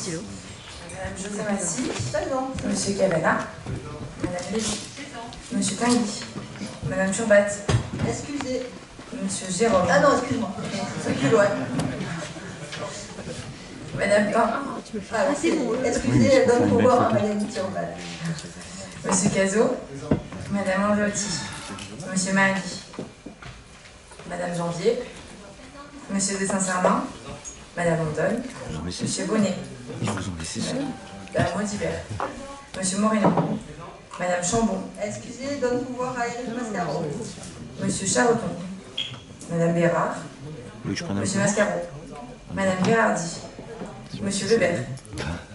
stylo. Madame José Massy, Monsieur Cavana, Madame Lévy, Monsieur Tinguy, Madame Turbat, Excusez. Monsieur Jérôme. Ah non, excuse-moi. C'est plus loin. Madame Pain. Ah, c'est bon. Excusez, elle donne pouvoir à Madame Turbat. Monsieur Cazot, Madame Andreotti, Monsieur Mahdi, Madame Janvier, Monsieur de Saint-Sernin, Madame Anton, Monsieur Bonnet, Ils vous ont laissé seul. Madame Audibert, Monsieur Moreno, Madame Chambon, Excusez, donne pouvoir à Eric Mascaro. Monsieur Charoton, Madame Bérard, Oui, je prends un Monsieur Mascaro, Madame Gérardi, Monsieur Lebert,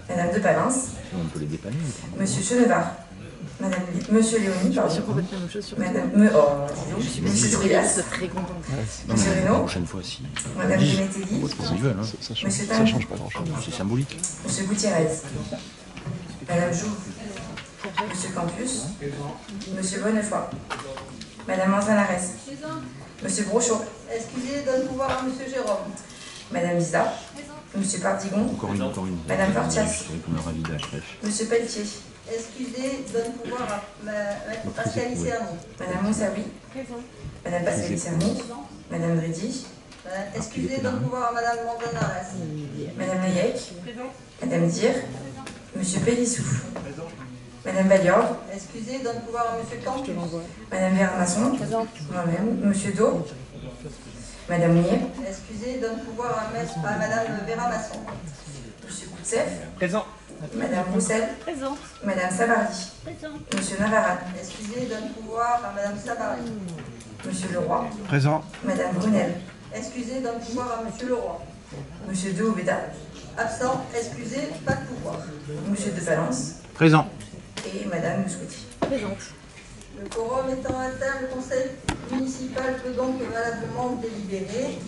Madame de Palens, On peut les dépanner. Monsieur Chenevard, Monsieur Léonie, pardon, Madame Monsieur Trias, Très contente. Monsieur La Reynaud, prochaine fois, si. Madame Demetelli, Ils veulent, hein. Monsieur Ça Tam, change pas grand-chose. C'est symbolique. Monsieur Gutiérrez, Madame Jouve, Monsieur Campus, Monsieur Bonnefoy, Madame Manzanares, Monsieur Brochot, Excusez, donne pouvoir à Monsieur Jérôme. Madame Lisa, Monsieur Pardigon, Encore une. Madame Fortias. Je serais qu'on aura l'idée à la crèche. Monsieur Pelletier, Excusez, donne pouvoir à Pascal Cerny. Madame Moussaoui, Madame Pascal Cerny, Madame Dridi, Excusez, donne pouvoir à Madame Manzanares. Madame Nayek, Madame Dir, Monsieur Pélissou, Madame Valliorde, Excusez, donne pouvoir à Monsieur Campus. Madame Véramasson, moi-même, Monsieur Do, Madame Nier, Excusez, donne pouvoir à Madame Véramasson. Monsieur Koutsef, Présent. Madame Roussel, Présent. Madame Savardi, Monsieur Navarade, Excusez, donne pouvoir à Madame Savary. Monsieur Leroy, Présent. Madame Brunel, Excusez, donne pouvoir à Monsieur Leroy. Monsieur De Oubeda, Absent, excusez, pas de pouvoir. Monsieur De Valence Présent. et Madame Mouscouti. Présente. Le quorum étant atteint, le conseil municipal peut donc valablement délibérer.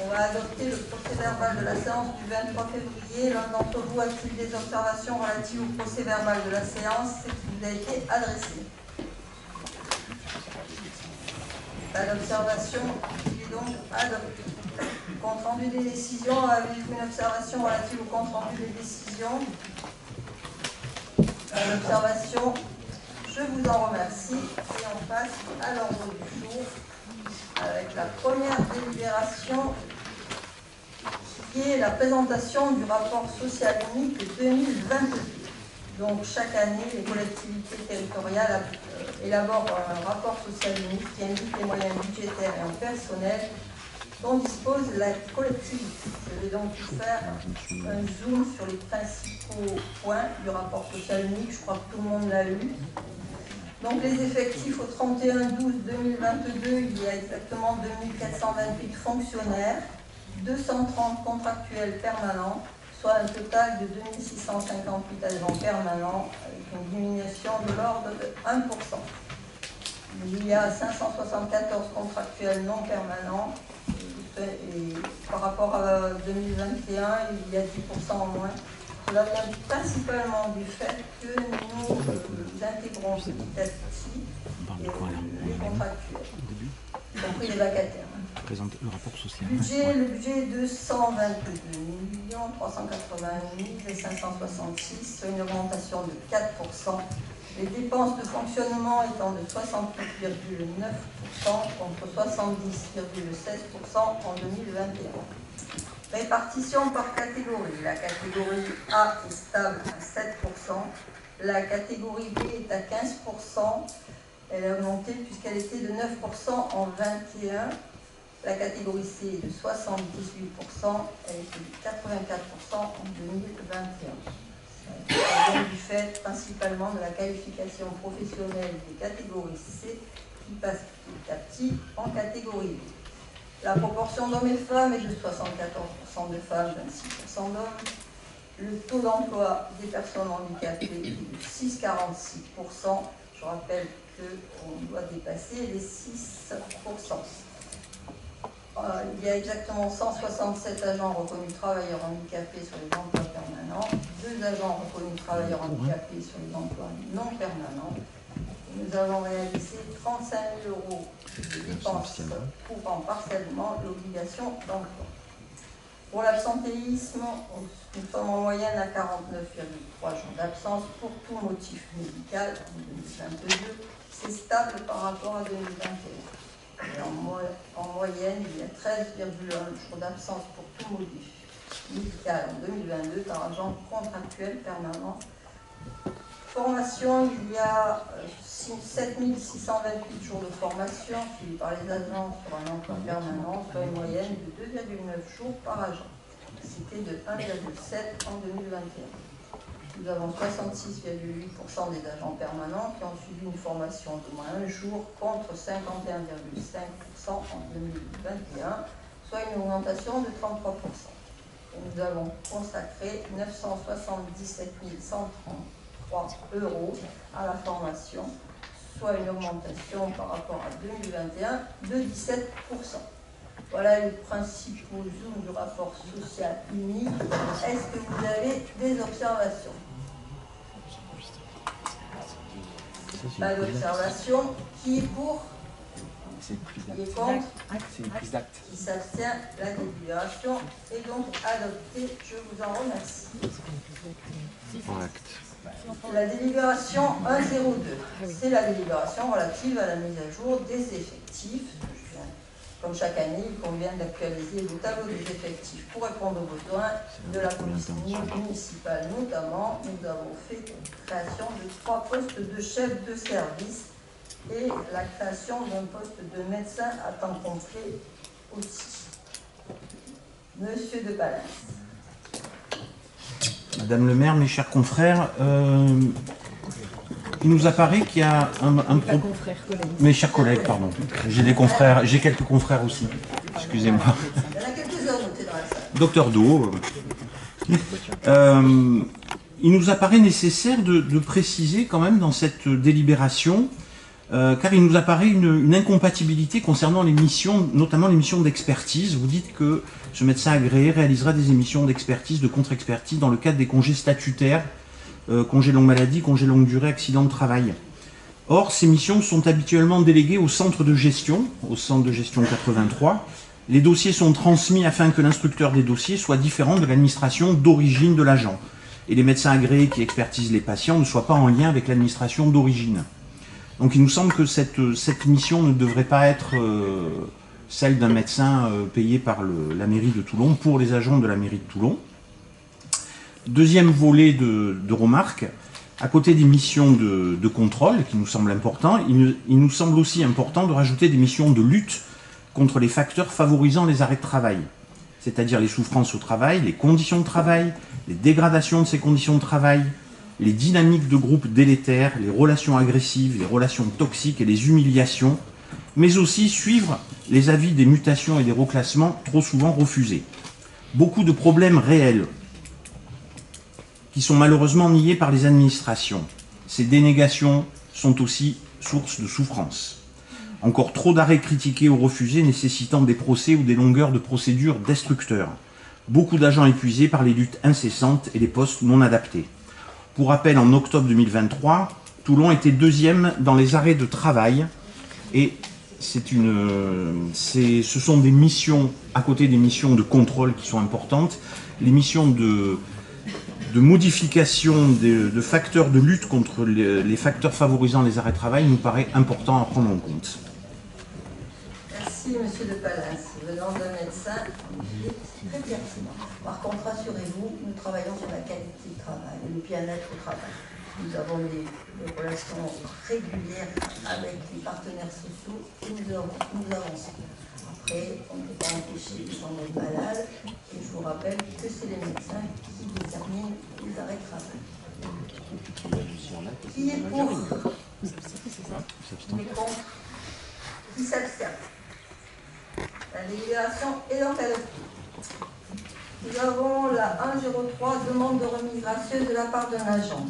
On va adopter le procès-verbal de la séance du 23 février. L'un d'entre vous a-t-il des observations relatives au procès-verbal de la séance qui vous a été adressé? Pas d'observation, il est donc adopté. Compte rendu des décisions, avez-vous une observation relative au compte rendu des décisions? Pas d'observation, je vous en remercie et on passe à l'ordre du jour avec la première délibération qui est la présentation du rapport social unique 2022. Donc chaque année, les collectivités territoriales élaborent un rapport social unique qui indique les moyens budgétaires et en personnel dont dispose la collectivité. Je vais donc vous faire un zoom sur les principaux points du rapport social unique. Je crois que tout le monde l'a eu. Donc les effectifs au 31/12/2022, il y a exactement 2428 fonctionnaires, 230 contractuels permanents, soit un total de 2658 agents permanents, avec une diminution de l'ordre de 1%. Il y a 574 contractuels non permanents, et par rapport à 2021, il y a 10% en moins. Cela vient principalement du fait que nous intégrons petit à petit les contractuels, y compris les vacataires. Présente le rapport social. Le budget est de 122 380 566, soit une augmentation de 4%. Les dépenses de fonctionnement étant de 68,9% contre 70,16% en 2021. Répartition par catégorie. La catégorie A est stable à 7%. La catégorie B est à 15%. Elle a augmenté puisqu'elle était de 9% en 2021. La catégorie C est de 78%. Elle était de 84% en 2021. Ça vient du fait principalement de la qualification professionnelle des catégories C qui passe petit à petit en catégorie B. La proportion d'hommes et femmes est de 74% de femmes, 26% d'hommes. Le taux d'emploi des personnes handicapées est de 6,46%. Je rappelle qu'on doit dépasser les 6%. Il y a exactement 167 agents reconnus travailleurs handicapés sur les emplois permanents, 2 agents reconnus travailleurs handicapés sur les emplois non permanents. Nous avons réalisé 35 000 € de dépenses couvrant partiellement l'obligation d'emploi. Pour l'absentéisme, nous sommes en moyenne à 49,3 jours d'absence pour tout motif médical en 2022. C'est stable par rapport à 2021. Et en moyenne, il y a 13,1 jours d'absence pour tout motif médical en 2022 par agent contractuel permanent. Formation, il y a 7628 jours de formation suivis par les agents sur un emploi permanent, soit une moyenne de 2,9 jours par agent. C'était de 1,7 en 2021. Nous avons 66,8% des agents permanents qui ont suivi une formation d'au moins un jour contre 51,5% en 2021, soit une augmentation de 33%. Et nous avons consacré 977 133 € à la formation, soit une augmentation par rapport à 2021 de 17%. Voilà les principaux zooms du rapport social unique. Est-ce que vous avez des observations? Pas d'observation. Qui est pour? C'est une prise Qui est d'acte. contre? C'est une prise d'acte. Qui s'abstient? La délibération est donc adoptée. Je vous en remercie. La délibération 102, c'est la délibération relative à la mise à jour des effectifs. Comme chaque année, il convient d'actualiser le tableau des effectifs pour répondre aux besoins de la police municipale. Notamment, nous avons fait la création de 3 postes de chef de service et la création d'un poste de médecin à temps complet aussi. Monsieur de Palens. Madame le maire, mes chers confrères, il nous apparaît qu'il y a un problème. Mes chers collègues, pardon. J'ai des confrères, j'ai quelques confrères aussi. Excusez-moi. Il y en a quelques-uns notés dans la salle. Docteur Do. Il nous apparaît nécessaire de préciser quand même dans cette délibération, car il nous apparaît une incompatibilité concernant les missions, notamment les missions d'expertise. Vous dites que ce médecin agréé réalisera des émissions d'expertise, de contre-expertise dans le cadre des congés statutaires, congés longue maladie, congés longue durée, accident de travail. Or, ces missions sont habituellement déléguées au centre de gestion 83. Les dossiers sont transmis afin que l'instructeur des dossiers soit différent de l'administration d'origine de l'agent. Et les médecins agréés qui expertisent les patients ne soient pas en lien avec l'administration d'origine. Donc il nous semble que cette mission ne devrait pas être celle d'un médecin payé par la mairie de Toulon pour les agents de la mairie de Toulon. Deuxième volet de remarque, à côté des missions de contrôle qui nous semblent importants, il nous semble aussi important de rajouter des missions de lutte contre les facteurs favorisant les arrêts de travail, c'est-à-dire les souffrances au travail, les conditions de travail, les dégradations de ces conditions de travail, les dynamiques de groupe délétères, les relations agressives, les relations toxiques et les humiliations, mais aussi suivre les avis des mutations et des reclassements trop souvent refusés. Beaucoup de problèmes réels qui sont malheureusement niés par les administrations. Ces dénégations sont aussi source de souffrance. Encore trop d'arrêts critiqués ou refusés nécessitant des procès ou des longueurs de procédures destructeurs. Beaucoup d'agents épuisés par les luttes incessantes et les postes non adaptés. Pour rappel, en octobre 2023, Toulon était 2e dans les arrêts de travail et ce sont des missions, à côté des missions de contrôle qui sont importantes, les missions de modification de facteurs de lutte contre les facteurs favorisant les arrêts de travail nous paraît important à prendre en compte. Merci Monsieur de Palens. Venant d'un médecin, il est très pertinent. Par contre, rassurez-vous, nous travaillons sur la qualité du travail et le bien-être au travail. Nous avons des relations régulières avec les partenaires sociaux et nous avançons. Après, on ne peut pas empêcher les gens d'être malades et je vous rappelle que c'est les médecins qui déterminent les arrêts de travail. Qui est pour? Qui est contre? Qui s'abstient? La délibération est donc adoptée. Nous avons la 103, demande de remise gracieuse de la part d'un agent.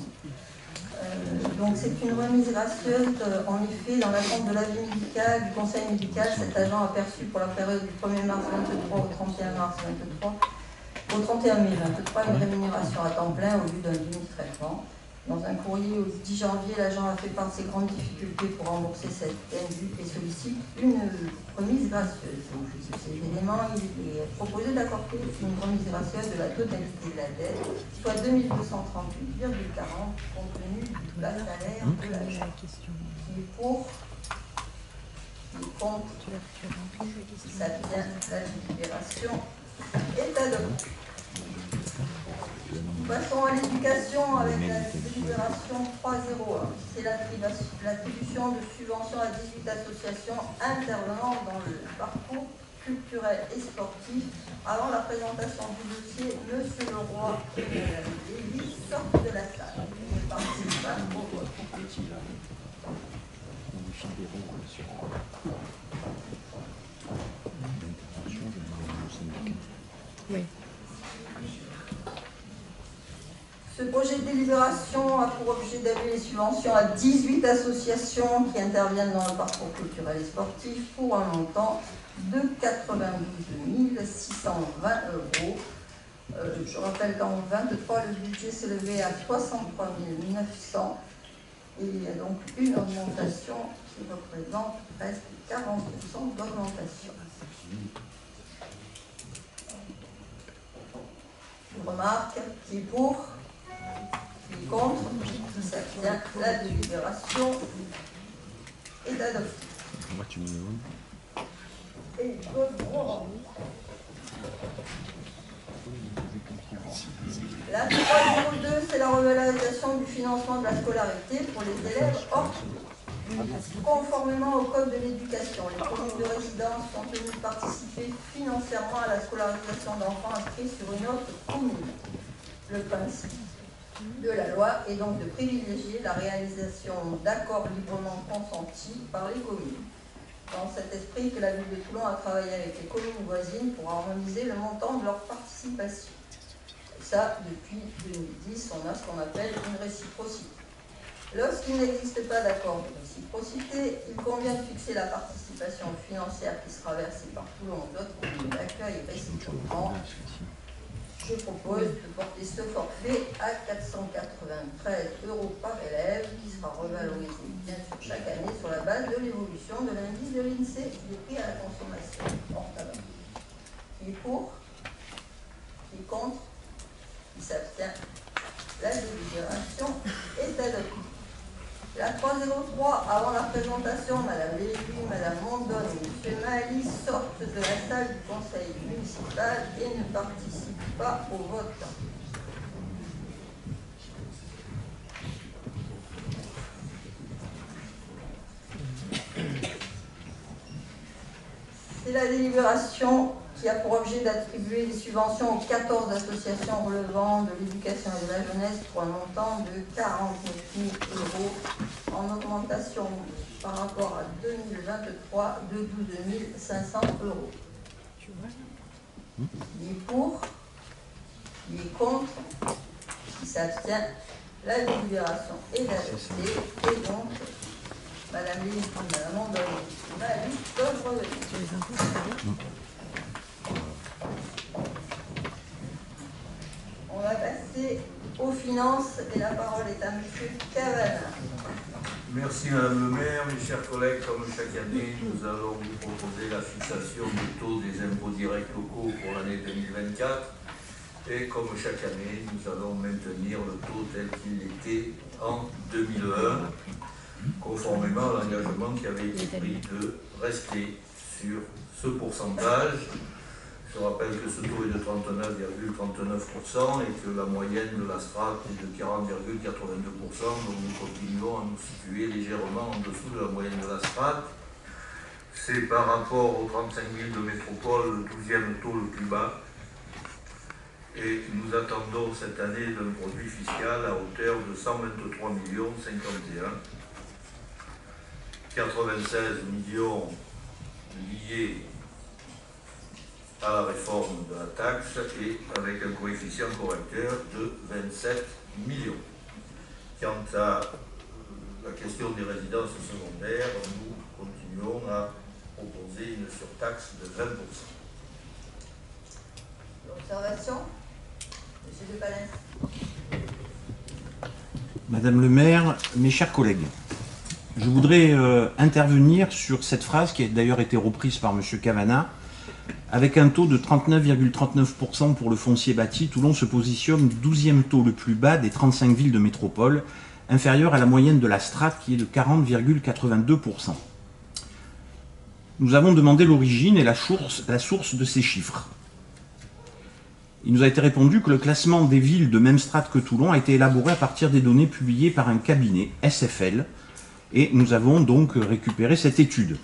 Donc c'est une remise gracieuse, en effet, dans l'attente de l'avis médical, du conseil médical, cet agent a perçu pour la période du 1er mars 2023 au 31 mars 2023, au 31 mai 2023, une rémunération à temps plein au lieu d'un demi-traitement. Dans un courrier au 10 janvier, l'agent a fait part de ses grandes difficultés pour rembourser cette indue et sollicite une remise gracieuse. Donc, sur ces éléments, il est proposé d'accorder une remise gracieuse de la totalité de la dette, soit 2238,40 compte tenu du bas salaire de l'agent. Qui est pour, qui est contre, qui s'abstient, la délibération est adoptée. Passons à l'éducation avec la délibération 301. C'est l'attribution de subventions à 18 associations intervenant dans le parcours culturel et sportif. Avant la présentation du dossier, Monsieur Leroy et Mme Lévy sortent de la salle. Ils ne participent pas au vote. Oui. Ce projet de délibération a pour objet d'allouer les subventions à 18 associations qui interviennent dans le parcours culturel et sportif pour un montant de 92 620 €. Je rappelle qu'en 2023, le budget s'est levé à 63 900 et il y a donc une augmentation qui représente presque 40% d'augmentation. Je remarque qui est pour, qui est contre, qui s'abstient. La délibération est adoptée. Et la 302, c'est la revalorisation du financement de la scolarité pour les élèves hors conformément au code de l'éducation. Les communes de résidence sont tenues de participer financièrement à la scolarisation d'enfants inscrits sur une autre commune. Le principe de la loi est donc de privilégier la réalisation d'accords librement consentis par les communes. Dans cet esprit que la ville de Toulon a travaillé avec les communes voisines pour harmoniser le montant de leur participation. Et ça, depuis 2010, on a ce qu'on appelle une réciprocité. Lorsqu'il n'existe pas d'accord de réciprocité, il convient de fixer la participation financière qui sera versée par Toulon ou d'autres communes d'accueil réciproquement. Je propose de porter ce forfait à 493 € par élève, qui sera revalorisé bien sûr chaque année sur la base de l'évolution de l'indice de l'INSEE des prix à la consommation hors tabac. Qui est pour? Qui est contre? Qui s'abstient? La délibération est adoptée. La 303, avant la présentation, Mme Lévy, Mme Mondonne et M. Mali sortent de la salle du conseil municipal et ne participent pas au vote. C'est la délibération qui a pour objet d'attribuer des subventions aux 14 associations relevant de l'éducation et de la jeunesse pour un montant de 49 000 € en augmentation par rapport à 2023 de 12 500 €. Il est pour, il est contre, il s'abstient. La délibération est adoptée et donc Madame Lévy, Madame Mondonne, Mali peuvent revenir. On va passer aux finances et la parole est à M. Cavana. Merci Madame le maire, mes chers collègues. Comme chaque année, nous allons vous proposer la fixation du taux des impôts directs locaux pour l'année 2024. Et comme chaque année, nous allons maintenir le taux tel qu'il était en 2001, conformément à l'engagement qui avait été pris de rester sur ce pourcentage. Je rappelle que ce taux est de 39,39% et que la moyenne de la strate est de 40,82%, donc nous continuons à nous situer légèrement en dessous de la moyenne de la strate. C'est par rapport aux 35 000 de métropole le 12e taux le plus bas. Et nous attendons cette année d'un produit fiscal à hauteur de 123 051 96 millions liés à la réforme de la taxe et avec un coefficient correcteur de 27 millions. Quant à la question des résidences secondaires, nous continuons à proposer une surtaxe de 20%. L'observation, M. De Palens. Madame le maire, mes chers collègues, je voudrais intervenir sur cette phrase qui a d'ailleurs été reprise par M. Cavana. Avec un taux de 39,39% pour le foncier bâti, Toulon se positionne 12e taux le plus bas des 35 villes de métropole, inférieur à la moyenne de la strate qui est de 40,82%. Nous avons demandé l'origine et la source de ces chiffres. Il nous a été répondu que le classement des villes de même strate que Toulon a été élaboré à partir des données publiées par un cabinet, SFL, et nous avons donc récupéré cette étude.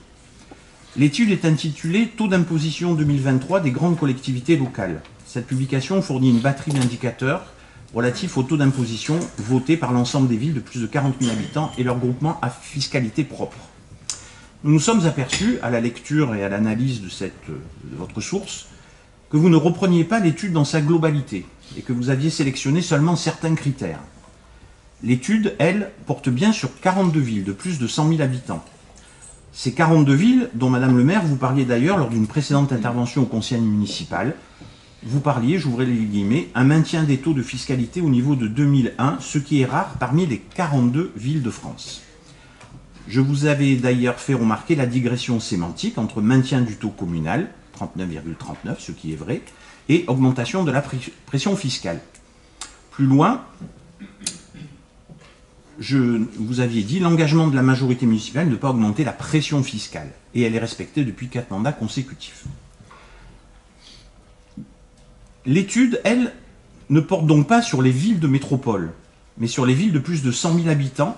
L'étude est intitulée « Taux d'imposition 2023 des grandes collectivités locales ». Cette publication fournit une batterie d'indicateurs relatifs au taux d'imposition voté par l'ensemble des villes de plus de 40 000 habitants et leurs groupements à fiscalité propre. Nous nous sommes aperçus, à la lecture et à l'analyse de votre source, que vous ne repreniez pas l'étude dans sa globalité et que vous aviez sélectionné seulement certains critères. L'étude, elle, porte bien sur 42 villes de plus de 100 000 habitants. Ces 42 villes, dont Madame le maire, vous parliez d'ailleurs lors d'une précédente intervention au conseil municipal, vous parliez, j'ouvrais les guillemets, un maintien des taux de fiscalité au niveau de 2001, ce qui est rare parmi les 42 villes de France. Je vous avais d'ailleurs fait remarquer la digression sémantique entre maintien du taux communal, 39,39, ce qui est vrai, et augmentation de la pression fiscale. Plus loin, vous aviez dit l'engagement de la majorité municipale de ne pas augmenter la pression fiscale. Et elle est respectée depuis 4 mandats consécutifs. L'étude, elle, ne porte donc pas sur les villes de métropole, mais sur les villes de plus de 100 000 habitants.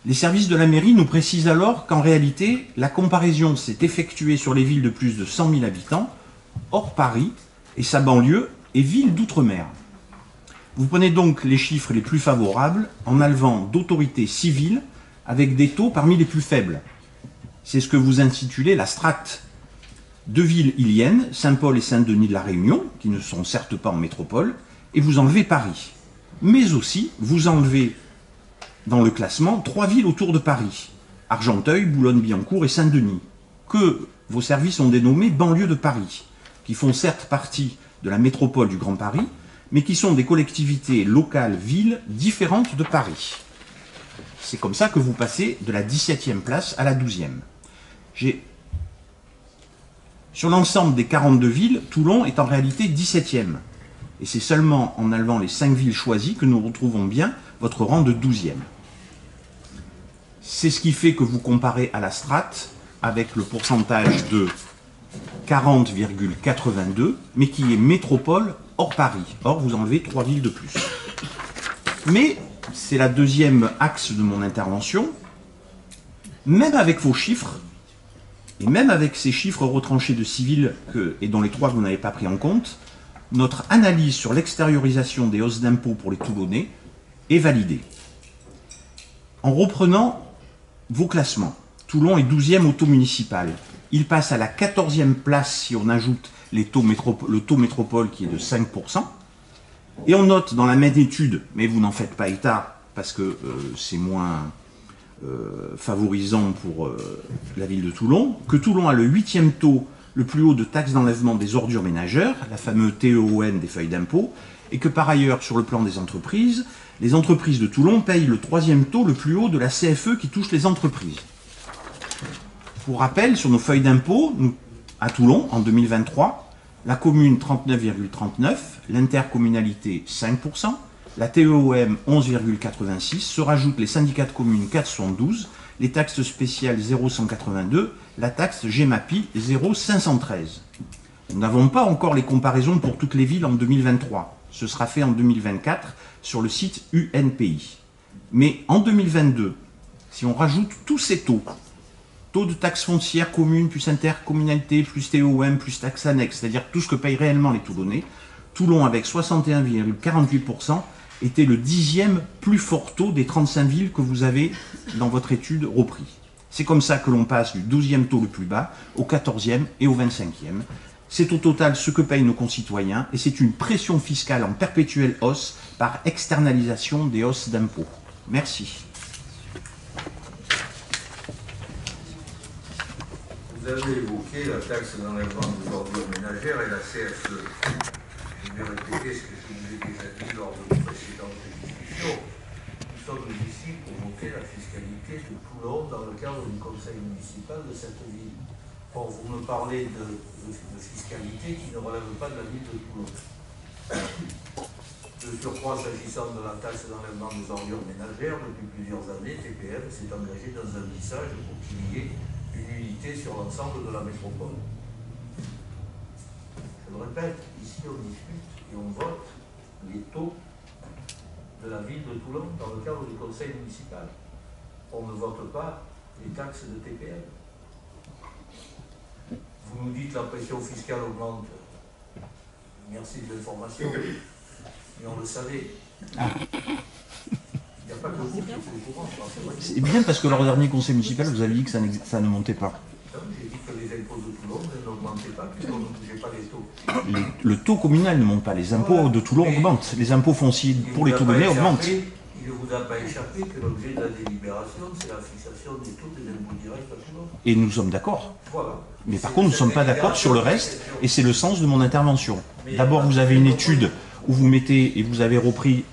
Les services de la mairie nous précisent alors qu'en réalité, la comparaison s'est effectuée sur les villes de plus de 100 000 habitants, hors Paris et sa banlieue, et villes d'outre-mer. Vous prenez donc les chiffres les plus favorables en enlevant d'autorités civiles avec des taux parmi les plus faibles. C'est ce que vous intitulez la strate. Deux villes iliennes, Saint-Paul et Saint-Denis de la Réunion, qui ne sont certes pas en métropole, et vous enlevez Paris. Mais aussi, vous enlevez dans le classement 3 villes autour de Paris, Argenteuil, Boulogne-Billancourt et Saint-Denis, que vos services ont dénommé banlieue de Paris, qui font certes partie de la métropole du Grand Paris, mais qui sont des collectivités locales, villes, différentes de Paris. C'est comme ça que vous passez de la 17e place à la 12e. Sur l'ensemble des 42 villes, Toulon est en réalité 17e. Et c'est seulement en enlevant les 5 villes choisies que nous retrouvons bien votre rang de 12e. C'est ce qui fait que vous comparez à la strate avec le pourcentage de 40,82, mais qui est métropole hors Paris. Or, vous enlevez 3 villes de plus. Mais, c'est la deuxième axe de mon intervention, même avec vos chiffres, et même avec ces chiffres retranchés de 6 villes et dont les 3 que vous n'avez pas pris en compte, notre analyse sur l'extériorisation des hausses d'impôts pour les Toulonnais est validée. En reprenant vos classements, Toulon est 12e au taux municipal. Il passe à la 14e place si on ajoute le taux métropole qui est de 5%. Et on note dans la même étude, mais vous n'en faites pas état parce que c'est moins favorisant pour la ville de Toulon, que Toulon a le 8e taux le plus haut de taxes d'enlèvement des ordures ménagères, la fameuse TEON des feuilles d'impôt, et que par ailleurs, sur le plan des entreprises, les entreprises de Toulon payent le 3e taux le plus haut de la CFE qui touche les entreprises. Pour rappel, sur nos feuilles d'impôt, à Toulon, en 2023, la commune 39,39, l'intercommunalité 5%, la TEOM 11,86, se rajoutent les syndicats de communes 4,72, les taxes spéciales 0,182, la taxe GEMAPI 0,513. Nous n'avons pas encore les comparaisons pour toutes les villes en 2023. Ce sera fait en 2024 sur le site UNPI. Mais en 2022, si on rajoute tous ces taux de taxes foncières communes, plus intercommunalité, plus TOM, plus taxes annexes, c'est-à-dire tout ce que payent réellement les Toulonnais, Toulon, avec 61,48%, était le 10e plus fort taux des 35 villes que vous avez dans votre étude repris. C'est comme ça que l'on passe du 12e taux le plus bas au 14e et au 25e. C'est au total ce que payent nos concitoyens et c'est une pression fiscale en perpétuelle hausse par externalisation des hausses d'impôts. Merci. Vous avez évoqué la taxe d'enlèvement des ordures ménagères et la CFE. Je vais répéter ce que je vous ai déjà dit lors de vos précédentes discussions. municipalité de Toulon dans le cadre du conseil municipal de cette ville. Or, vous me parlez de fiscalité qui ne relève pas de la ville de Toulon. De surcroît, s'agissant de la taxe d'enlèvement des ordures ménagères, depuis plusieurs années, TPM s'est engagé dans un lissage pour qu'il y ait une unité sur l'ensemble de la métropole. Je le répète, ici on discute et on vote les taux de la ville de Toulon dans le cadre du conseil municipal. On ne vote pas les taxes de TPM. Vous nous dites que la pression fiscale augmente. Merci de l'information. Mais on le savait. Il n'y a pas que vous qui êtes au courant. C'est bien parce que lors du dernier conseil municipal, vous avez dit que ça ne montait pas. J'ai dit que les impôts de Toulon n'augmentaient pas puisqu'on ne bougeait pas les taux. Le taux communal ne monte pas, les impôts de Toulon augmentent. Les impôts fonciers pour les Toulonnais augmentent. Il ne vous a pas échappé que l'objet de la délibération, c'est la fixation des taux des impôts directs à Toulon. Et nous sommes d'accord. Voilà. Mais par contre, nous ne sommes pas d'accord sur le reste, et c'est le sens de mon intervention. D'abord, vous avez une étude où vous mettez, et vous avez repris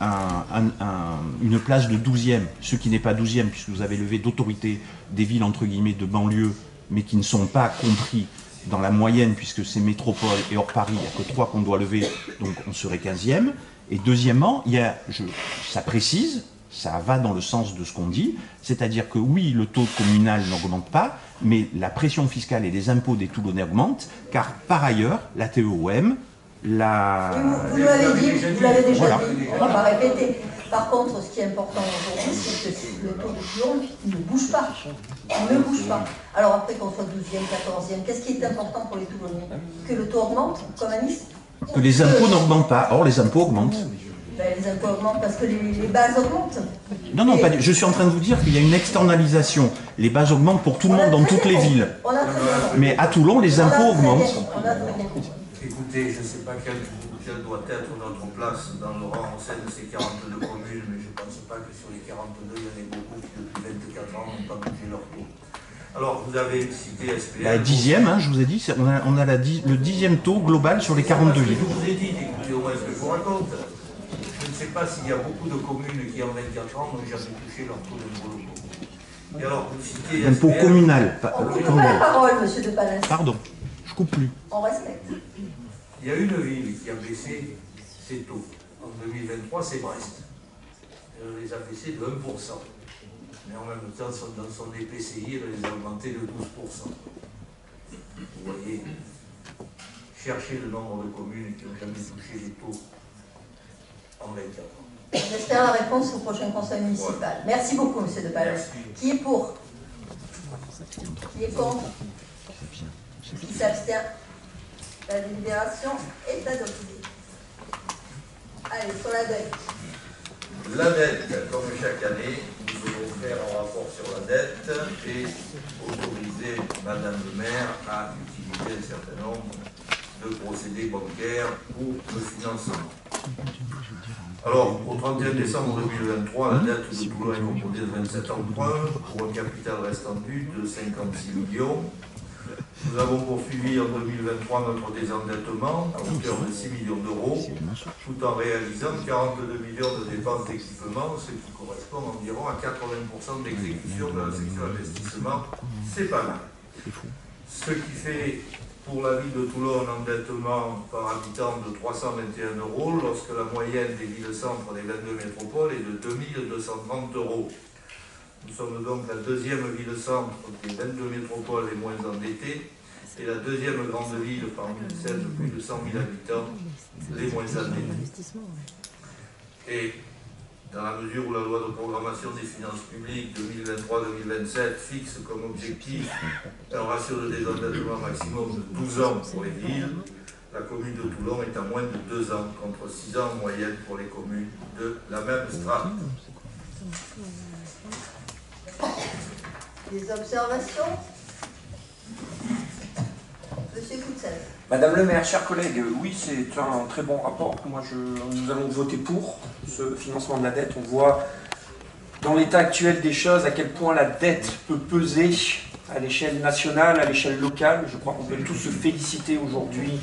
une place de 12e, ce qui n'est pas 12e, puisque vous avez levé d'autorité des villes, entre guillemets, de banlieue, mais qui ne sont pas compris dans la moyenne, puisque c'est métropole et hors Paris, il n'y a que 3 qu'on doit lever, donc on serait 15e. Et deuxièmement, ça précise, ça va dans le sens de ce qu'on dit, c'est-à-dire que oui, le taux communal n'augmente pas, mais la pression fiscale et les impôts des Toulonnais augmentent, car par ailleurs, la TEOM, Vous l'avez dit, vous l'avez déjà Voilà. dit, on ne va pas répéter. Par contre, ce qui est important aujourd'hui, c'est que le taux de Toulon ne bouge pas. Il ne bouge pas. Alors après, qu'on soit 12e, 14e, qu'est-ce qui est important pour les Toulonnais? Que le taux augmente, comme à Nice? que les impôts n'augmentent pas. Or, les impôts augmentent. Ben, les impôts augmentent parce que les bases augmentent. Non, non, pas, je suis en train de vous dire qu'il y a une externalisation. Les bases augmentent pour tout le monde dans toutes les villes. On a très bien. Mais à Toulon, les impôts augmentent. On a très bien. Écoutez, je ne sais pas quelle doit être notre place dans le rang au sein de ces 42 communes, mais je ne pense pas que sur les 42, il y en ait beaucoup qui, depuis 24 ans, n'ont pas bougé leur taux. Alors, vous avez cité SPL. La 10e, hein, je vous ai dit, on a le 10e taux global sur les 42 villes. Je vous ai dit, écoutez au moins ce que je vous raconte. Je ne sais pas s'il y a beaucoup de communes qui, en 24 ans, n'ont jamais touché leur taux d'impôt locaux. Et alors, vous citez L'impôt SPL. communal. On ne coupe pas la parole, monsieur de Palais. Pardon, je coupe plus. On respecte. Il y a une ville qui a baissé ses taux. En 2023, c'est Brest. Elle les a baissés de 1%. Mais en même temps, dans son EPCI, elle les a augmentés de 12%. Vous voyez, cherchez le nombre de communes qui n'ont jamais touché les taux en 24 ans. On espère la réponse au prochain conseil municipal. Merci beaucoup, monsieur de Palais. Qui est pour? Qui est contre? Qui s'abstient? La délibération est adoptée. Allez, sur la dette. La dette, comme chaque année, nous devons faire un rapport sur la dette et autoriser Madame le maire à utiliser un certain nombre de procédés bancaires pour le financement. Alors, au 31 décembre 2023, la dette de Toulon est composée de 27 emprunts pour un capital restant dû de 56 millions. Nous avons poursuivi en 2023 notre désendettement à hauteur de 6 millions d'euros, tout en réalisant 42 millions de dépenses d'équipement, ce qui correspond environ à 80% d'exécution de la section investissement. C'est pas mal. Ce qui fait pour la ville de Toulon un endettement par habitant de 321 euros, lorsque la moyenne des villes-centres des 22 métropoles est de 2230 euros. Nous sommes donc la deuxième ville-centre des 22 métropoles les moins endettées et la deuxième grande ville parmi celles de plus de 100 000 habitants les moins endettées. Et dans la mesure où la loi de programmation des finances publiques 2023-2027 fixe comme objectif un ratio de désendettement maximum de 12 ans pour les villes, la commune de Toulon est à moins de 2 ans, contre 6 ans en moyenne pour les communes de la même strate. Des observations? Monsieur Coutsel. Madame le maire, chers collègues, oui, c'est un très bon rapport. Nous allons voter pour ce financement de la dette. On voit dans l'état actuel des choses à quel point la dette peut peser à l'échelle nationale, à l'échelle locale. Je crois qu'on peut tous se féliciter aujourd'hui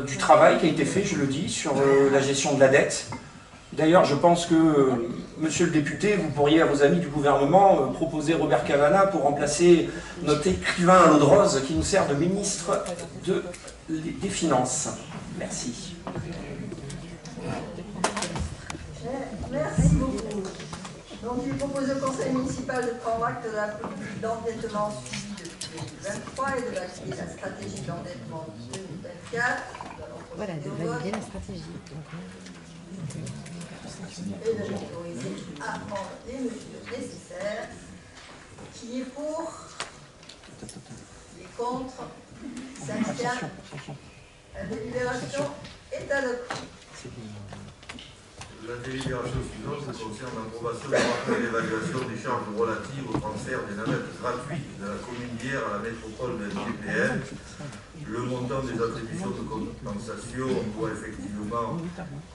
du travail qui a été fait, je le dis, sur la gestion de la dette. D'ailleurs, je pense que, monsieur le député, vous pourriez à vos amis du gouvernement proposer Robert Cavana pour remplacer notre écrivain à l'eau de rose qui nous sert de ministre des Finances. Merci. Merci beaucoup. Donc, il propose au conseil municipal de prendre acte de la politique d'endettement suivie depuis 2023 et de valider la stratégie d'endettement 2024. Voilà, de valider la stratégie. Et de l'autoriser à prendre les mesures nécessaires. Qui est pour? Qui est contre? Qui s'abstient? La délibération est adoptée. La délibération suivante concerne l'approbation du rapport d'évaluation des charges relatives au transfert des navettes gratuites de la commune d'Hyères à la métropole de MDPL. Le montant des attributions de compensation doit effectivement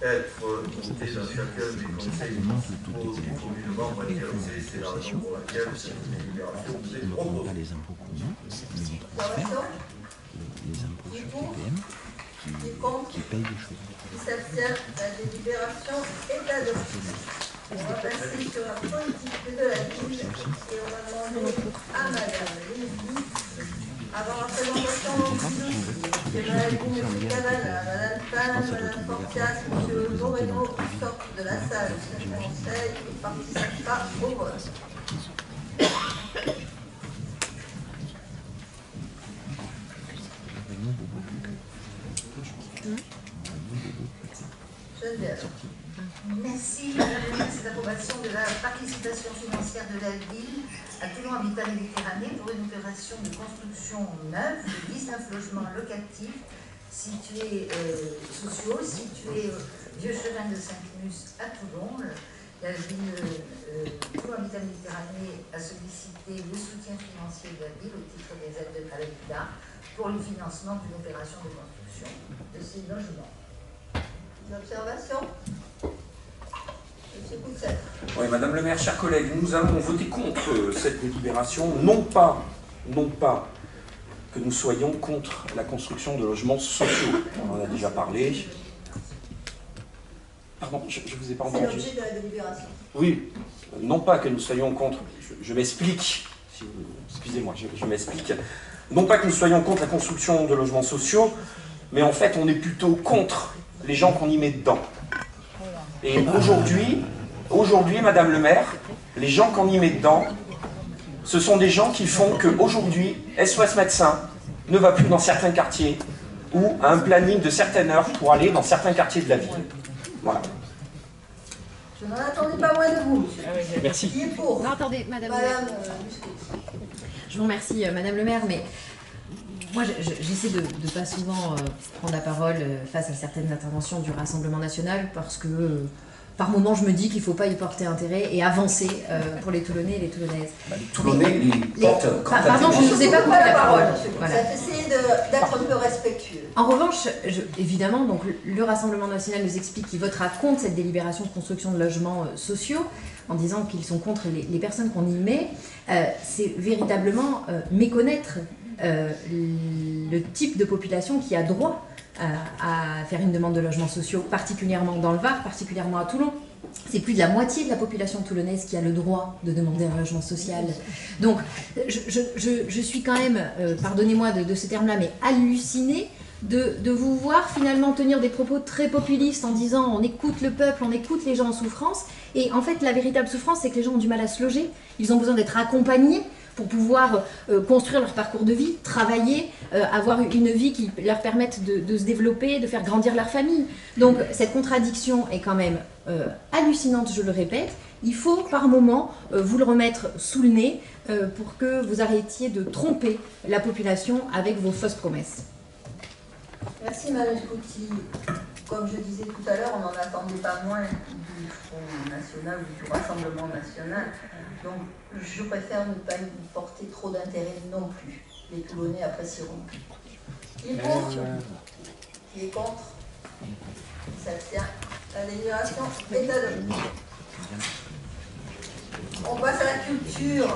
être noté dans chacun des conseils municipaux des communes membres intéressées. C'est la raison pour laquelle cette délibération vous est proposée. Les impôts communs, les impôts sur PPM qui payent des choses. Qui s'abstient, la délibération est adoptée. On va passer sur la politique de la ville et on va demander à Madame Lévy, avant la présentation du dossier, que Madame M. Cavana, Madame Tan, Madame Fortias, M. Moreno sortent de la salle du conseil et ne participent pas au vote. Merci Madame la Ministre de l'approbation de la participation financière de la ville à Toulon Habitat Méditerranée pour une opération de construction neuve de 19 logements locatifs situés sociaux, situés Vieux Chemin de Saint-Cnus à Toulon. La ville Toulon Habitat Méditerranée a sollicité le soutien financier de la ville au titre des aides de l'habitat pour le financement d'une opération de construction de ces logements. Des observations? Monsieur Coussel. Oui, Madame le maire, chers collègues, nous allons voter contre cette délibération, non pas que nous soyons contre la construction de logements sociaux. On en a déjà parlé. Pardon, je ne vous ai pas entendu. C'est l'objet de la délibération. Oui, non pas que nous soyons contre, je m'explique, si excusez-moi, je m'explique. Non pas que nous soyons contre la construction de logements sociaux, mais en fait on est plutôt contre les gens qu'on y met dedans. Et aujourd'hui, Madame le maire, les gens qu'on y met dedans, ce sont des gens qui font qu'aujourd'hui, SOS Médecins ne va plus dans certains quartiers ou a un planning de certaines heures pour aller dans certains quartiers de la ville. Voilà. Je n'en attendais pas moins de vous, monsieur. Merci. Qui est pour? Non, attendez, Madame. Madame Je vous remercie, Madame le maire, mais moi, j'essaie de ne pas souvent prendre la parole face à certaines interventions du Rassemblement national parce que par moments, je me dis qu'il ne faut pas y porter intérêt et avancer pour les Toulonnais et les Toulonnaises. Les Toulonnais, ils portent pardon, je ne vous ai pas coupé la parole. Voilà. Vous avez essayé d'être un peu respectueux. En revanche, évidemment, donc, le Rassemblement national nous explique qu'il votera contre cette délibération de construction de logements sociaux en disant qu'ils sont contre les personnes qu'on y met. C'est véritablement méconnaître le type de population qui a droit à faire une demande de logements sociaux, particulièrement dans le Var, particulièrement à Toulon. C'est plus de la moitié de la population toulonnaise qui a le droit de demander un logement social. Donc, je suis quand même, pardonnez-moi de ce terme-là, mais hallucinée de vous voir finalement tenir des propos très populistes en disant on écoute le peuple, on écoute les gens en souffrance. Et en fait, la véritable souffrance, c'est que les gens ont du mal à se loger. Ils ont besoin d'être accompagnés pour pouvoir construire leur parcours de vie, travailler, avoir une vie qui leur permette de se développer, de faire grandir leur famille. Donc cette contradiction est quand même hallucinante, je le répète. Il faut par moment vous le remettre sous le nez pour que vous arrêtiez de tromper la population avec vos fausses promesses. Merci Madame Scouti. Comme je disais tout à l'heure, on n'en attendait pas moins du Front National ou du Rassemblement National. Donc je préfère ne pas y porter trop d'intérêt non plus. Les Toulonnais apprécieront. Qui est pour? Qui est contre? Qui s'abstient? La délibération est adoptée. On passe à la culture.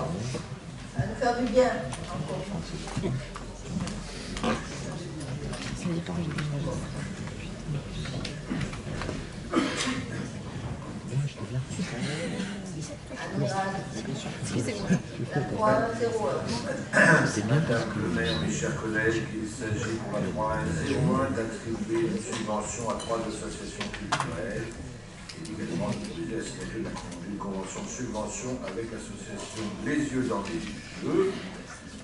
Ça va nous faire du bien encore. La 3-1-0-1. Madame le maire, mes chers collègues, il s'agit pour la 3-1-0-1 d'attribuer une subvention à 3 associations culturelles et également d'autoriser la signature d'une convention de subvention avec l'association Les Yeux dans les Jeux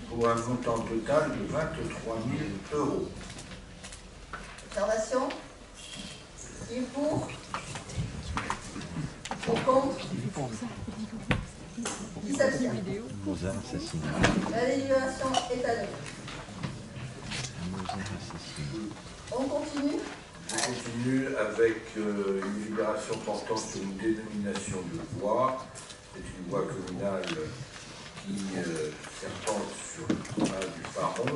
pour un montant total de 23 000 €. Observation. Qui est pour? Qui est contre? Qui s'abstient? La délibération est adoptée. On continue? On continue avec une délibération portant sur une dénomination de voie. C'est une voie communale qui serpente sur le tournage du Pharon,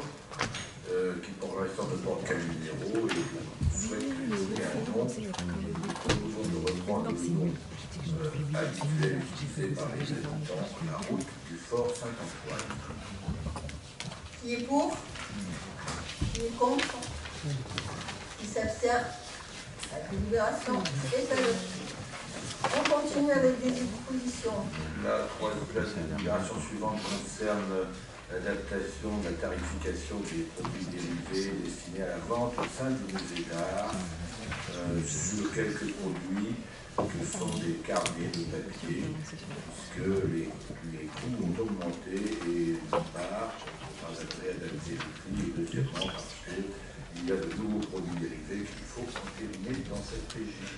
qui pour l'instant ne porte qu'un numéro et souhaite lui donner un nom. Nous proposons de reprendre le nom habituel utilisé par les habitants, la route du Fort Saint-Antoine. Qui est pour? Qui est contre? Qui s'abstient? La délibération est adoptée. On continue avec des dispositions. La délibération suivante concerne l'adaptation de la tarification des produits dérivés destinés à la vente au sein du musée d'art sur quelques produits que sont des carnets de papier, puisque les coûts ont augmenté et d'une part, par réadapter les prix, et deuxièmement parce qu'il y a de nouveaux produits dérivés qu'il faut entériner dans cette régie.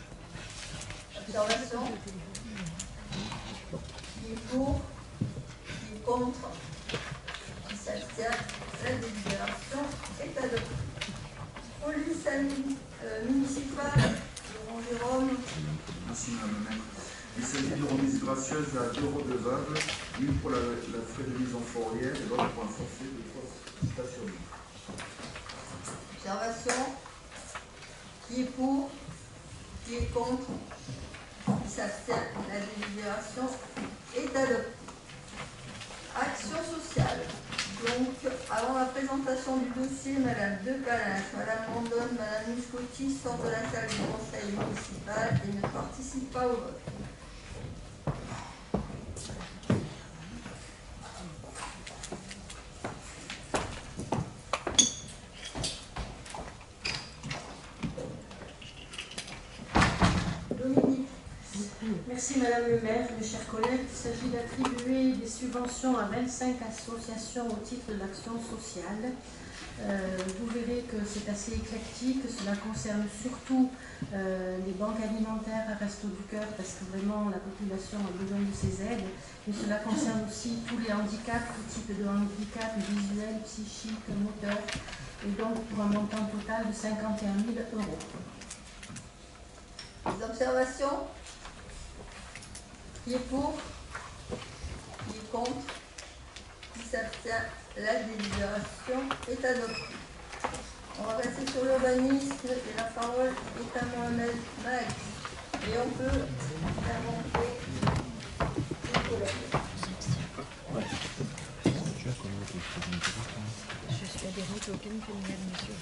Observation. Qui est pour? Qui est contre? Qui s'abstient? La délibération est adoptée. Police municipale, Laurent Jérôme. Merci Madame la maire. Il s'agit de remises gracieuses à 2 redevables, une pour la frais de mise en fourrière et l'autre pour un forfait de 3 stationnements. Observation. Qui est pour? Qui est contre? Qui s'abstient? La délibération est adoptée. Action sociale. Donc, avant la présentation du dossier, Madame Decalin, Madame Mondonne, Madame Miscotti sortent de la salle du conseil municipal et ne participent pas au vote. Dominique. Merci Madame le maire, mes chers collègues. Il s'agit d'attribuer des subventions à 25 associations au titre de l'action sociale. Vous verrez que c'est assez éclectique. Cela concerne surtout les banques alimentaires, Restos du Cœur, parce que vraiment la population a besoin de ces aides. Mais cela concerne aussi tous les handicaps, tout type de handicap, visuel, psychique, moteur. Et donc pour un montant total de 51 000 €. Des observations? Qui est pour? Qui est contre? Qui s'abstient? La délibération est adoptée. On va passer sur l'urbanisme et la parole est à Mohamed Maïs. Et on peut inventer les collègues. Je suis adhérente au camping, monsieur.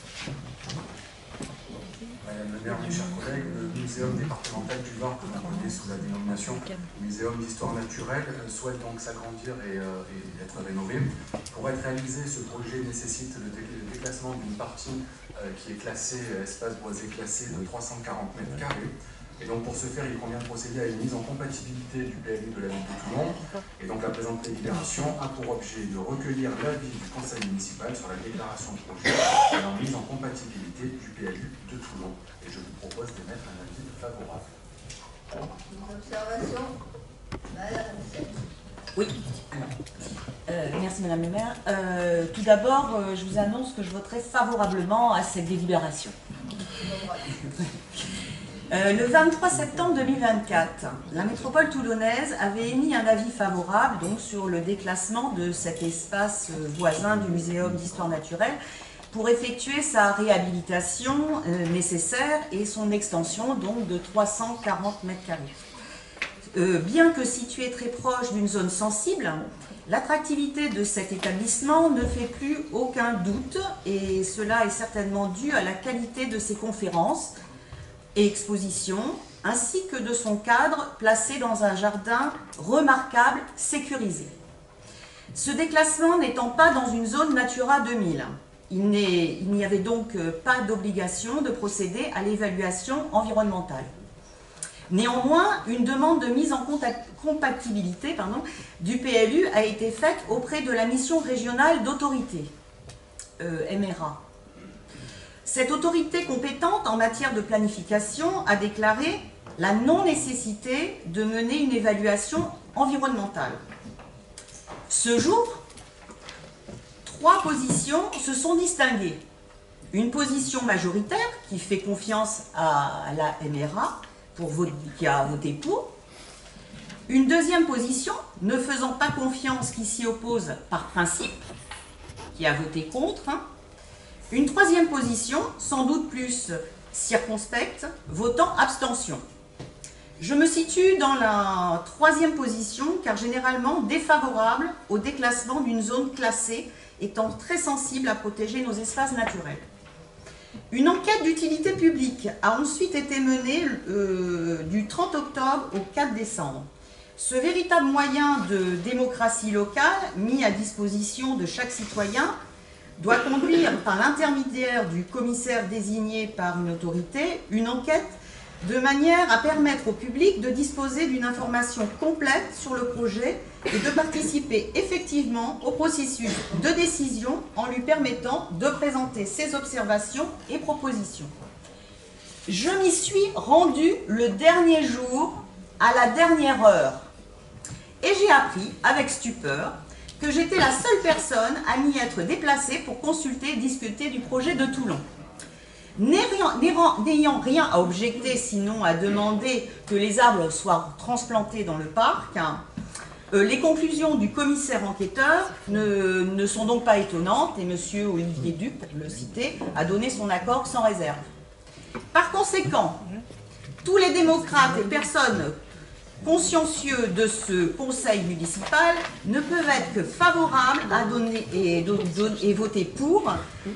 Madame le maire, mes chers collègues, le muséum départemental du Var, que vous connaissez sous la dénomination Muséum d'histoire naturelle, souhaite donc s'agrandir et être rénové. Pour être réalisé, ce projet nécessite le déclassement d'une partie qui est classée, espace boisé classé de 340 m². Et donc pour ce faire, il convient de procéder à une mise en compatibilité du PLU de la ville de Toulon. Et donc la présente délibération a pour objet de recueillir l'avis du conseil municipal sur la déclaration de projet et la mise en compatibilité du PLU de Toulon. Et je vous propose d'émettre un avis favorable. Des observations? Madame Roussel. Oui. Merci Madame le maire. Tout d'abord, je vous annonce que je voterai favorablement à cette délibération. Le 23 septembre 2024, la métropole toulonnaise avait émis un avis favorable donc, sur le déclassement de cet espace voisin du Muséum d'histoire naturelle pour effectuer sa réhabilitation nécessaire et son extension donc, de 340 m². Bien que situé très proche d'une zone sensible, l'attractivité de cet établissement ne fait plus aucun doute et cela est certainement dû à la qualité de ses conférences et expositions, ainsi que de son cadre placé dans un jardin remarquable, sécurisé. Ce déclassement n'étant pas dans une zone Natura 2000, il n'y avait donc pas d'obligation de procéder à l'évaluation environnementale. Néanmoins, une demande de mise en compatibilité du PLU a été faite auprès de la mission régionale d'autorité, MRA. Cette autorité compétente en matière de planification a déclaré la non-nécessité de mener une évaluation environnementale. Ce jour, 3 positions se sont distinguées. Une position majoritaire qui fait confiance à la MRA, qui a voté pour. Une deuxième position, ne faisant pas confiance, qui s'y oppose par principe, qui a voté contre. Une troisième position, sans doute plus circonspecte, votant abstention. Je me situe dans la troisième position, car généralement défavorable au déclassement d'une zone classée, étant très sensible à protéger nos espaces naturels. Une enquête d'utilité publique a ensuite été menée du 30 octobre au 4 décembre. Ce véritable moyen de démocratie locale, mis à disposition de chaque citoyen, doit conduire par l'intermédiaire du commissaire désigné par une autorité, une enquête de manière à permettre au public de disposer d'une information complète sur le projet et de participer effectivement au processus de décision en lui permettant de présenter ses observations et propositions. Je m'y suis rendue le dernier jour, à la dernière heure, et j'ai appris avec stupeur que j'étais la seule personne à m'y être déplacée pour consulter et discuter du projet de Toulon. N'ayant rien à objecter, sinon à demander que les arbres soient transplantés dans le parc, les conclusions du commissaire enquêteur ne sont donc pas étonnantes et M. Olivier Duc, pour le citer, a donné son accord sans réserve. Par conséquent, tous les démocrates et personnes consciencieux de ce conseil municipal ne peuvent être que favorables à donner et voter pour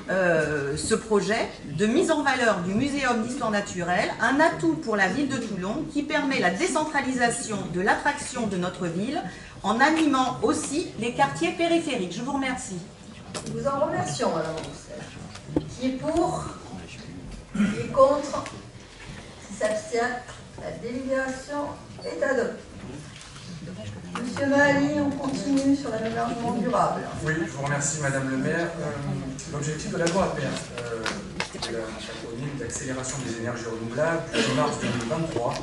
ce projet de mise en valeur du Muséum d'histoire naturelle, un atout pour la ville de Toulon qui permet la décentralisation de l'attraction de notre ville en animant aussi les quartiers périphériques. Je vous remercie. Nous vous en remercions, Madame Roussel. Qui est pour? Qui est contre? Qui s'abstient? La délibération est adoptée. Monsieur Mahali, on continue sur l'aménagement durable. Oui, je vous remercie Madame le maire. L'objectif de la loi de l'acronyme d'accélération des énergies renouvelables du 10 mars 2023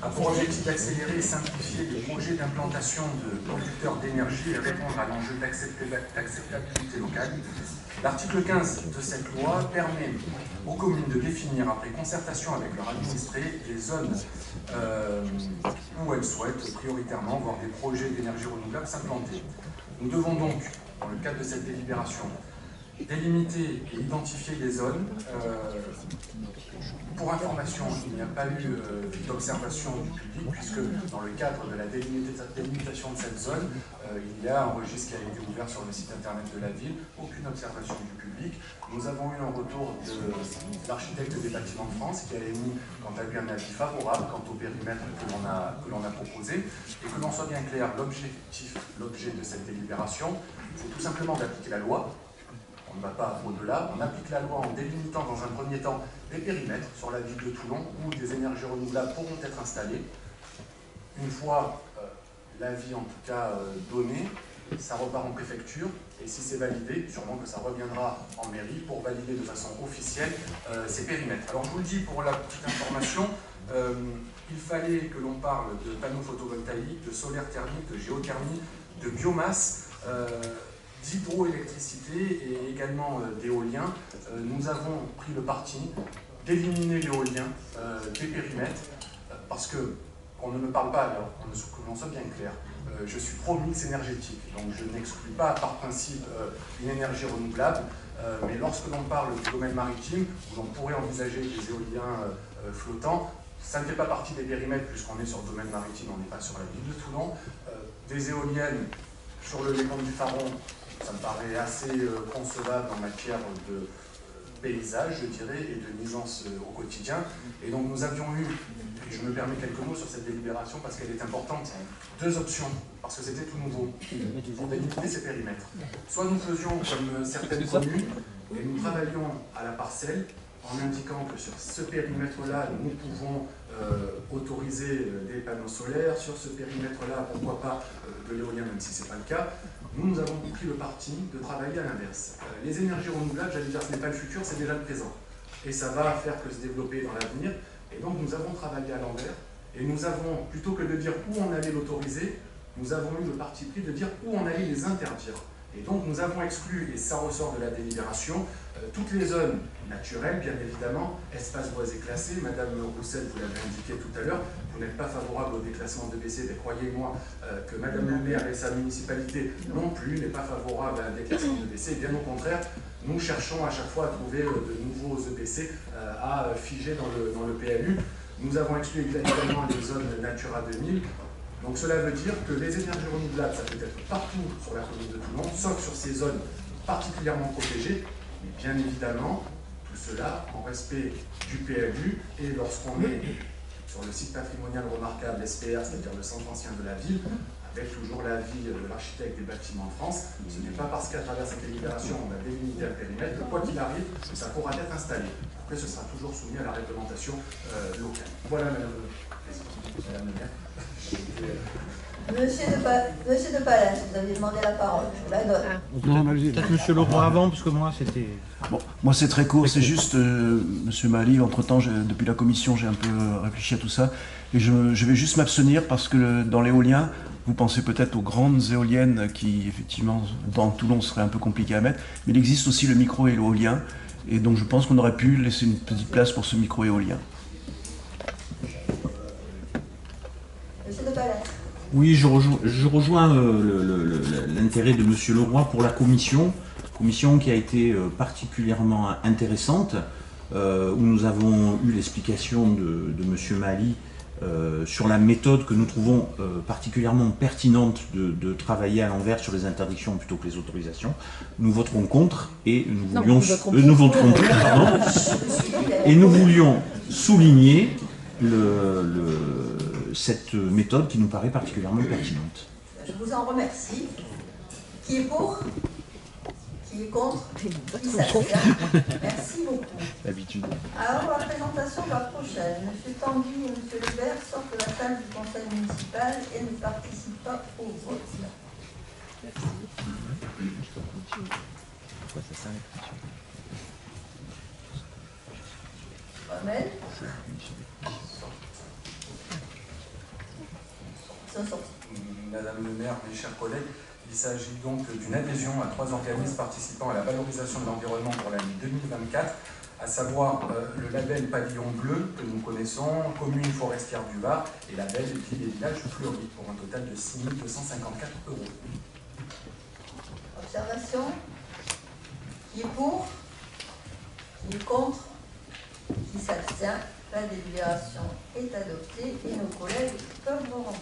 a pour objectif d'accélérer et simplifier les projets d'implantation de producteurs d'énergie et répondre à l'enjeu d'acceptabilité locale. L'article 15 de cette loi permet aux communes de définir, après concertation avec leurs administrés, les zones où elles souhaitent prioritairement voir des projets d'énergie renouvelable s'implanter. Nous devons donc, dans le cadre de cette délibération, délimiter et identifier les zones. Pour information, il n'y a pas eu d'observation du public, puisque dans le cadre de la délimitation de cette zone, il y a un registre qui a été ouvert sur le site internet de la ville, aucune observation du public. Nous avons eu un retour de l'architecte des bâtiments de France qui a émis, quant à lui, un avis favorable quant au périmètre que l'on a proposé. Et que l'on soit bien clair, l'objet de cette délibération, c'est tout simplement d'appliquer la loi. On ne va pas au-delà, on applique la loi en délimitant dans un premier temps des périmètres sur la ville de Toulon où des énergies renouvelables pourront être installées. Une fois l'avis en tout cas donné, ça repart en préfecture et si c'est validé, sûrement que ça reviendra en mairie pour valider de façon officielle ces périmètres. Alors je vous le dis pour la petite information, il fallait que l'on parle de panneaux photovoltaïques, de solaire thermique, de géothermie, de biomasse, d'hydroélectricité et également d'éolien. Nous avons pris le parti d'éliminer l'éolien des périmètres parce qu'on ne me parle pas, alors que l'on soit bien clair, je suis pro-mix énergétique, donc je n'exclus pas par principe une énergie renouvelable, mais lorsque l'on parle du domaine maritime, où l'on pourrait envisager des éoliens flottants, ça ne fait pas partie des périmètres puisqu'on est sur le domaine maritime, on n'est pas sur la ville de Toulon. Des éoliennes sur le Léman du Faron, ça me paraît assez concevable en matière paysage, je dirais, et de nuisance au quotidien. Et donc nous avions eu, et je me permets quelques mots sur cette délibération parce qu'elle est importante, deux options, parce que c'était tout nouveau, pour délimiter ces périmètres. Soit nous faisions comme certaines communes, et nous travaillions à la parcelle, en indiquant que sur ce périmètre-là, nous pouvons autoriser des panneaux solaires, sur ce périmètre-là, pourquoi pas de l'éolien, même si ce n'est pas le cas. Nous avons pris le parti de travailler à l'inverse. Les énergies renouvelables, j'allais dire, ce n'est pas le futur, c'est déjà le présent. Et ça va faire que se développer dans l'avenir. Et donc nous avons travaillé à l'envers, et nous avons, plutôt que de dire où on allait l'autoriser, nous avons eu le parti pris de dire où on allait les interdire. Et donc nous avons exclu, et ça ressort de la délibération, toutes les zones naturelles, bien évidemment, espaces boisés classés. Madame Roussel, vous l'avez indiqué tout à l'heure, vous n'êtes pas favorable au déclassement de BC, mais croyez-moi que Madame le maire et sa municipalité non plus n'est pas favorable à un déclassement de BC. Bien au contraire, nous cherchons à chaque fois à trouver de nouveaux EPC à figer dans le PLU. Nous avons exclu également les zones Natura 2000. Donc cela veut dire que les énergies renouvelables, ça peut être partout sur la commune de Toulon, sauf sur ces zones particulièrement protégées, mais bien évidemment, tout cela en respect du PLU, et lorsqu'on est sur le site patrimonial remarquable SPR, c'est-à-dire le centre ancien de la ville, avec toujours l'avis de l'architecte des bâtiments de France, ce n'est pas parce qu'à travers cette délibération on a délimité un périmètre que quoi qu'il arrive, ça pourra être installé. Après, ce sera toujours soumis à la réglementation locale. Voilà, Madame la Présidente. Madame le maire. Monsieur de Palès, vous avez demandé la parole, je vous la donne. Peut-être Monsieur Leroy avant, parce que moi c'était... Bon, moi c'est très court, c'est juste, Monsieur Mali, entre-temps, depuis la commission, j'ai un peu réfléchi à tout ça, et je vais juste m'abstenir parce que dans l'éolien, vous pensez peut-être aux grandes éoliennes qui, effectivement, dans Toulon, seraient un peu compliquées à mettre, mais il existe aussi le micro-éolien, et donc je pense qu'on aurait pu laisser une petite place pour ce micro-éolien. Monsieur de Palès. Oui, je rejoins l'intérêt de Monsieur Leroy pour la commission qui a été particulièrement intéressante, où nous avons eu l'explication de Monsieur Mali sur la méthode que nous trouvons particulièrement pertinente de travailler à l'envers sur les interdictions plutôt que les autorisations. Nous voterons contre et nous voterons pour, pardon, et nous voulions souligner cette méthode qui nous paraît particulièrement pertinente. Je vous en remercie. Qui est pour? Qui est contre? Qui s'abstient? Merci beaucoup. D'habitude. Alors, la présentation de la prochaine. Monsieur Tanguy et Monsieur Lebert sortent de la salle du conseil municipal et ne participent pas au vote. Pourquoi ça s'arrête? Amel. Madame le maire, mes chers collègues, il s'agit donc d'une adhésion à 3 organismes participant à la valorisation de l'environnement pour l'année 2024, à savoir le label Pavillon Bleu que nous connaissons, Commune forestière du Var et label Ville et Village Fleuris pour un total de 6 254 €. Observation. Qui est pour? Qui est contre? Qui s'abstient? La délibération est adoptée et nos collègues peuvent vous rentrer.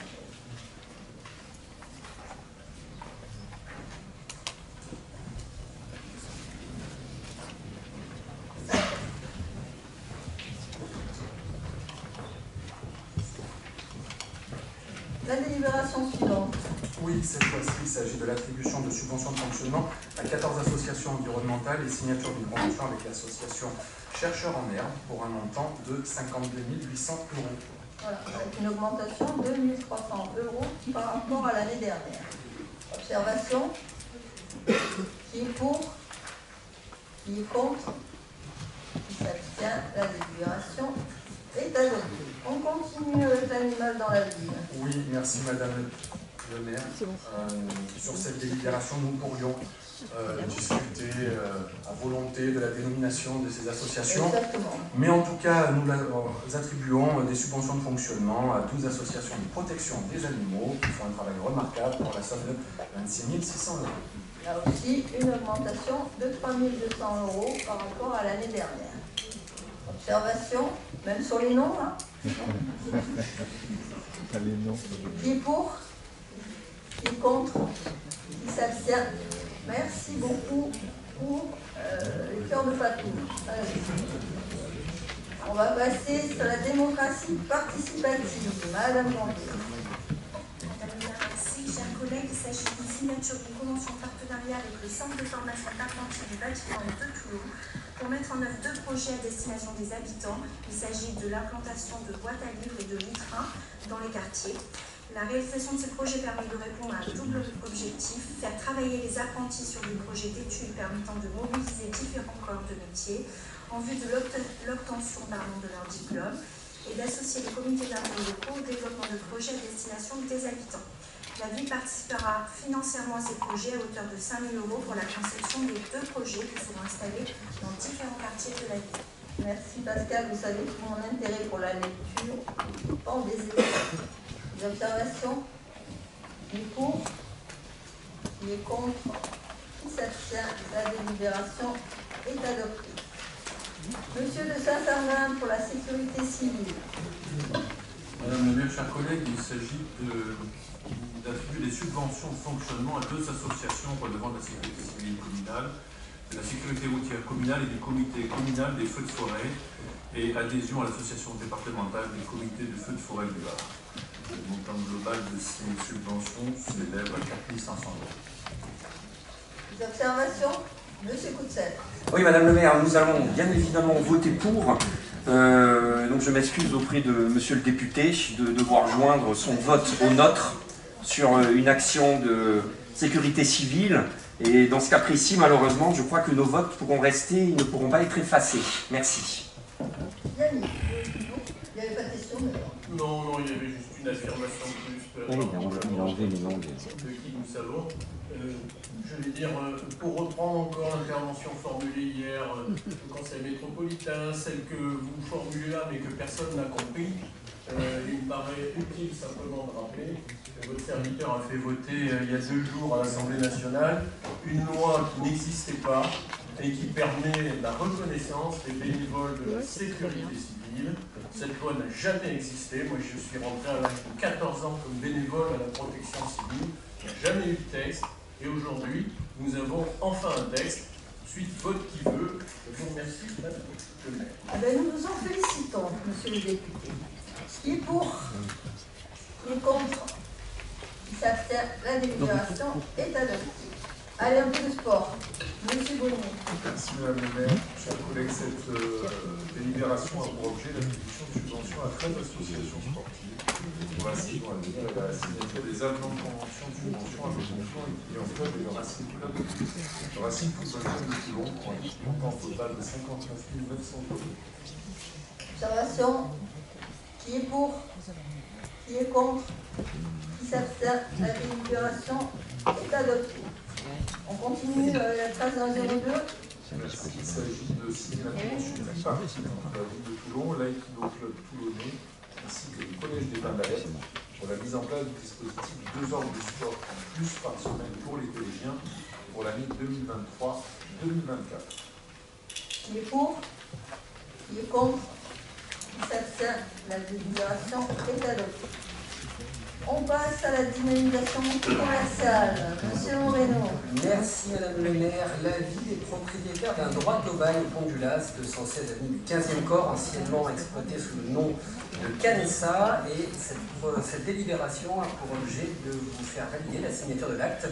La délibération suivante. Oui, cette fois-ci, il s'agit de l'attribution de subventions de fonctionnement à 14 associations environnementales et signature d'une convention avec l'association Chercheurs en Herbe pour un montant de 52 800 €. Voilà, avec une augmentation de 1 300 € par rapport à l'année dernière. Observation. Qui est pour? Qui est contre? Qui s'abstient? La délibération est adoptée. On continue avec l'animal dans la ville. Oui, merci Madame le maire. Sur cette délibération, nous pourrions discuter à volonté de la dénomination de ces associations. Exactement. Mais en tout cas, nous attribuons des subventions de fonctionnement à 12 associations de protection des animaux qui font un travail remarquable pour la somme de 26 600 €. Là aussi, une augmentation de 3 200 € par rapport à l'année dernière. Observation, même sur les noms, là. Qui est pour? Qui est contre? Qui s'abstient? Merci beaucoup. pour les cœurs de Patou. On va passer sur la démocratie participative. Madame Gentil. Merci, chers collègues. Il s'agit d'une signature d'une convention de partenariat avec le Centre de formation d'apprenti du bâtiment de Toulon pour mettre en œuvre 2 projets à destination des habitants. Il s'agit de l'implantation de boîtes à livres et de vitrins dans les quartiers. La réalisation de ces projets permet de répondre à un double objectif, faire travailler les apprentis sur des projets d'études permettant de mobiliser différents corps de métier en vue de l'obtention de leur diplôme et d'associer les comités d'armées locaux au développement de projets à destination des habitants. La ville participera financièrement à ces projets à hauteur de 5 000 € pour la conception des 2 projets qui seront installés dans différents quartiers de la ville. Merci Pascal, vous savez que mon intérêt pour la lecture dépend des élèves. Des observations? Qui est pour? Qui est contre? Qui s'abstient? La délibération est adoptée. Monsieur de Saint-Sernin pour la sécurité civile. Madame le maire, chers collègues, il s'agit d'attribuer des subventions de fonctionnement à 2 associations relevant de la sécurité civile communale, de la sécurité routière communale et du comité communal des feux de forêt, et adhésion à l'association départementale des comités de feux de forêt du Var. Le montant global de ces subventions s'élève à 4 500 €. Des observations? Monsieur Coutsel. Oui, Madame le maire, nous allons bien évidemment voter pour. Donc je m'excuse auprès de Monsieur le député de devoir joindre son vote au nôtre sur une action de sécurité civile. Et dans ce cas précis, malheureusement, je crois que nos votes pourront rester, ils ne pourront pas être effacés. Merci. Yannick, il n'y avait pas de question Non, il y avait juste une affirmation plus de qui nous savons. Je vais dire, pour reprendre encore l'intervention formulée hier au Conseil métropolitain, celle que vous formulez là mais que personne n'a compris, il me paraît utile simplement de rappeler que votre serviteur a fait voter il y a 2 jours à l'Assemblée nationale une loi qui n'existait pas et qui permet la reconnaissance des bénévoles de la sécurité civile. Cette loi n'a jamais existé. Moi, je suis rentré à l'âge de 14 ans comme bénévole à la protection civile. Il n'y a jamais eu de texte. Et aujourd'hui, nous avons enfin un texte. Ensuite, vote qui veut. Je vous remercie, Madame le maire. Ah ben, nous nous en félicitons, Monsieur le député. Qui est pour? Qui est contre? Qui s'abstient? La délibération est adoptée. Allez, un peu de sport. Monsieur Bonnet. Merci Madame le maire. Chers collègues, cette délibération a pour objet l'attribution de subventions à 13 associations sportives pour la signature des avenants de convention de subvention à Besançon et qui en club et le Racing Club. Le Racing Football Club de Toulon pour un montant total de 59 900 €. Observation. Qui est pour? Qui est contre? Qui s'abstient? La délibération est adoptée. On continue la phase 102. Il s'agit de signer la convention du parti entre la ville de Toulon, l'Aïkido Club toulonnais ainsi que le Collège des Bains d'Alep pour la mise en place du dispositif 2 heures de sport en plus par semaine pour les collégiens pour l'année 2023-2024. Qui est pour? Qui est contre? Qui s'abstient? La délibération est adoptée. On passe à la dynamisation commerciale. Monsieur Moreno. Merci Madame le maire. La ville est propriétaire d'un droit au bail au pont du Las, 216 avenue du 15e corps, anciennement exploité sous le nom de Canessa. Et cette délibération a pour objet de vous faire valider la signature de l'acte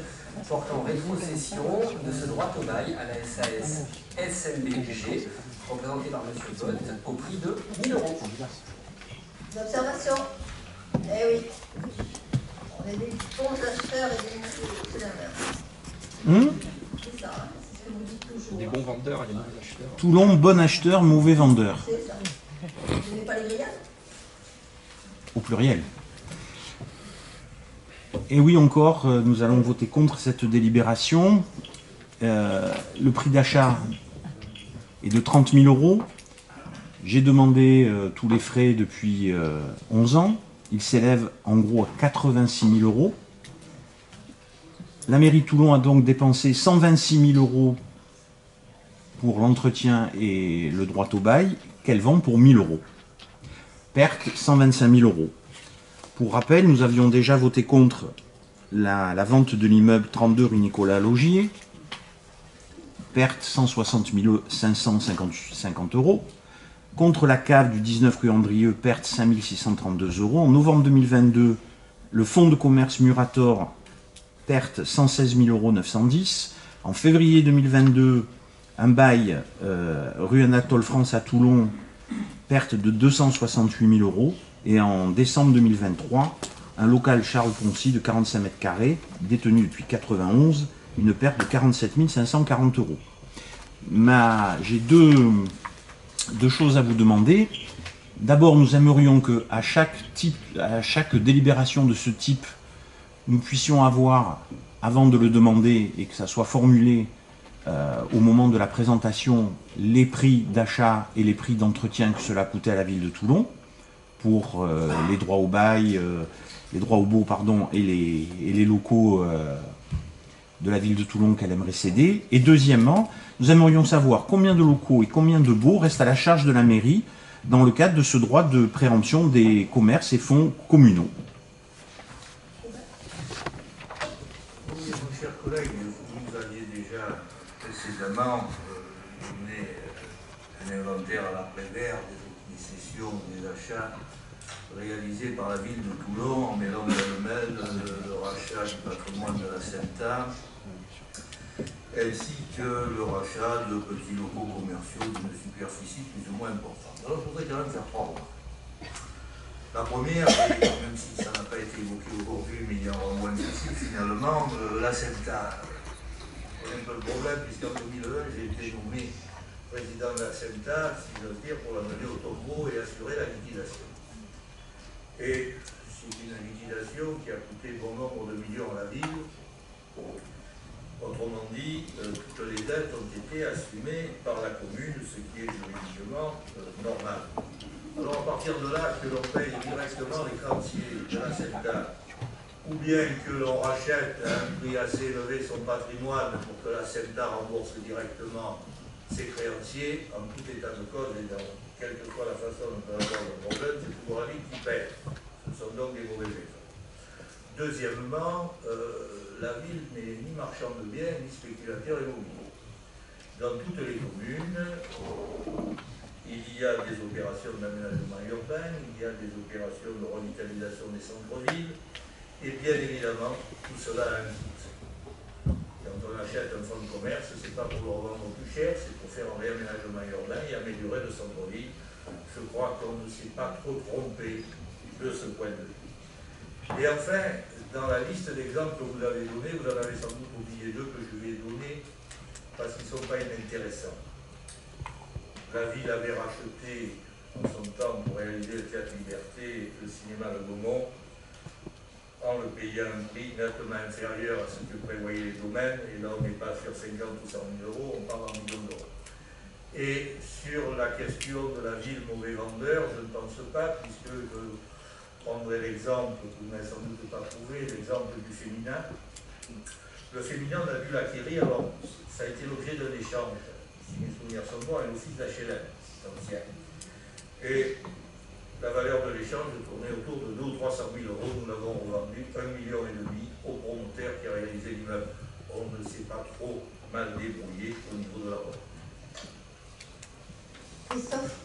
portant rétrocession de ce droit au bail à la SAS SMBG, représenté par M. Bott, au prix de 1 000 €. Des observations? Eh oui. On est des bons acheteurs et des c'est l'inverse. C'est ça, c'est ce que vous dites toujours. Des bons vendeurs et des mauvais acheteurs. Toulon, bon acheteur, mauvais vendeur. C'est ça. Vous n'avez pas les grillades? Au pluriel. Et oui, encore, nous allons voter contre cette délibération. Le prix d'achat est de 30 000 €. J'ai demandé tous les frais depuis 11 ans. Il s'élève en gros à 86 000 €. La mairie de Toulon a donc dépensé 126 000 € pour l'entretien et le droit au bail, qu'elle vend pour 1 000 €. Perte 125 000 €. Pour rappel, nous avions déjà voté contre la vente de l'immeuble 32 rue Nicolas Laugier. perte 160 550 €. Contre la cave du 19 rue Andrieux, perte 5 632 €. En novembre 2022, le fonds de commerce Murator, perte 116 910 €. En février 2022, un bail rue Anatole France à Toulon, perte de 268 000 €. Et en décembre 2023, un local Charles Poncy de 45 mètres carrés, détenu depuis 1991, une perte de 47 540 €. J'ai deux choses à vous demander. D'abord, nous aimerions qu'à chaque délibération de ce type, nous puissions avoir, avant de le demander et que ça soit formulé au moment de la présentation, les prix d'achat et les prix d'entretien que cela coûtait à la ville de Toulon pour les droits au bail, les droits au baux, pardon, et les locaux de la ville de Toulon qu'elle aimerait céder. Et deuxièmement, nous aimerions savoir combien de locaux et combien de baux restent à la charge de la mairie dans le cadre de ce droit de préemption des commerces et fonds communaux. Oui, mon cher collègue, vous aviez déjà précédemment donné un inventaire à l'après-vert des cessions, des achats réalisés par la ville de Toulon en mêlant le rachat du patrimoine de la CENTA, ainsi que le rachat de petits locaux commerciaux d'une superficie plus ou moins importante. Alors je voudrais quand même faire 3 remarques. La première, même si ça n'a pas été évoqué aujourd'hui, mais il y a un moins difficile finalement, la CENTA. C'est un peu le problème, puisqu'en 2001, j'ai été nommé président de la CENTA, si j'ose dire, pour la mener au tombeau et assurer la liquidation. Et c'est une liquidation qui a coûté bon nombre de millions à la ville. Autrement dit, toutes les dettes ont été assumées par la commune, ce qui est juridiquement normal. Alors à partir de là, que l'on paye directement les créanciers de la CENTA, ou bien que l'on rachète à un prix assez élevé son patrimoine pour que la CENTA rembourse directement ses créanciers, en tout état de cause et dans quelle que soit la façon dont on peut avoir le problème, c'est toujours la ville qui paie. Ce sont donc des mauvais exemples. Deuxièmement, la ville n'est ni marchand de biens ni spéculateur immobilier. Dans toutes les communes, il y a des opérations d'aménagement urbain, il y a des opérations de revitalisation des centres-villes, et bien évidemment, tout cela a un coût. Quand on achète un fonds de commerce, ce n'est pas pour le revendre plus cher, c'est pour faire un réaménagement urbain et améliorer le centre-ville. Je crois qu'on ne s'est pas trop trompé de ce point de vue. Et enfin, dans la liste d'exemples que vous avez donnés, vous en avez sans doute oublié deux que je vais donner parce qu'ils ne sont pas inintéressants. La ville avait racheté en son temps pour réaliser le Théâtre Liberté et le cinéma Le Gaumont en le payant un prix nettement inférieur à ce que prévoyaient les domaines, et là on n'est pas sur 50 ou 100 000 euros, on parle en millions d'euros. Et sur la question de la ville mauvais vendeur, je ne pense pas, puisque je prendrai l'exemple que vous n'avez sans doute pas trouvé, l'exemple du féminin. Le féminin, on a dû l'acquérir, alors ça a été l'objet d'un échange, si mes souvenirs sont bons, à l'office d'HLM, c'est ancien. Et la valeur de l'échange tournait autour de 200 ou 300 000 euros. Nous l'avons revendu 1,5 million au promoteur qui a réalisé l'immeuble. On ne s'est pas trop mal débrouillé au niveau de la vente. Christophe ?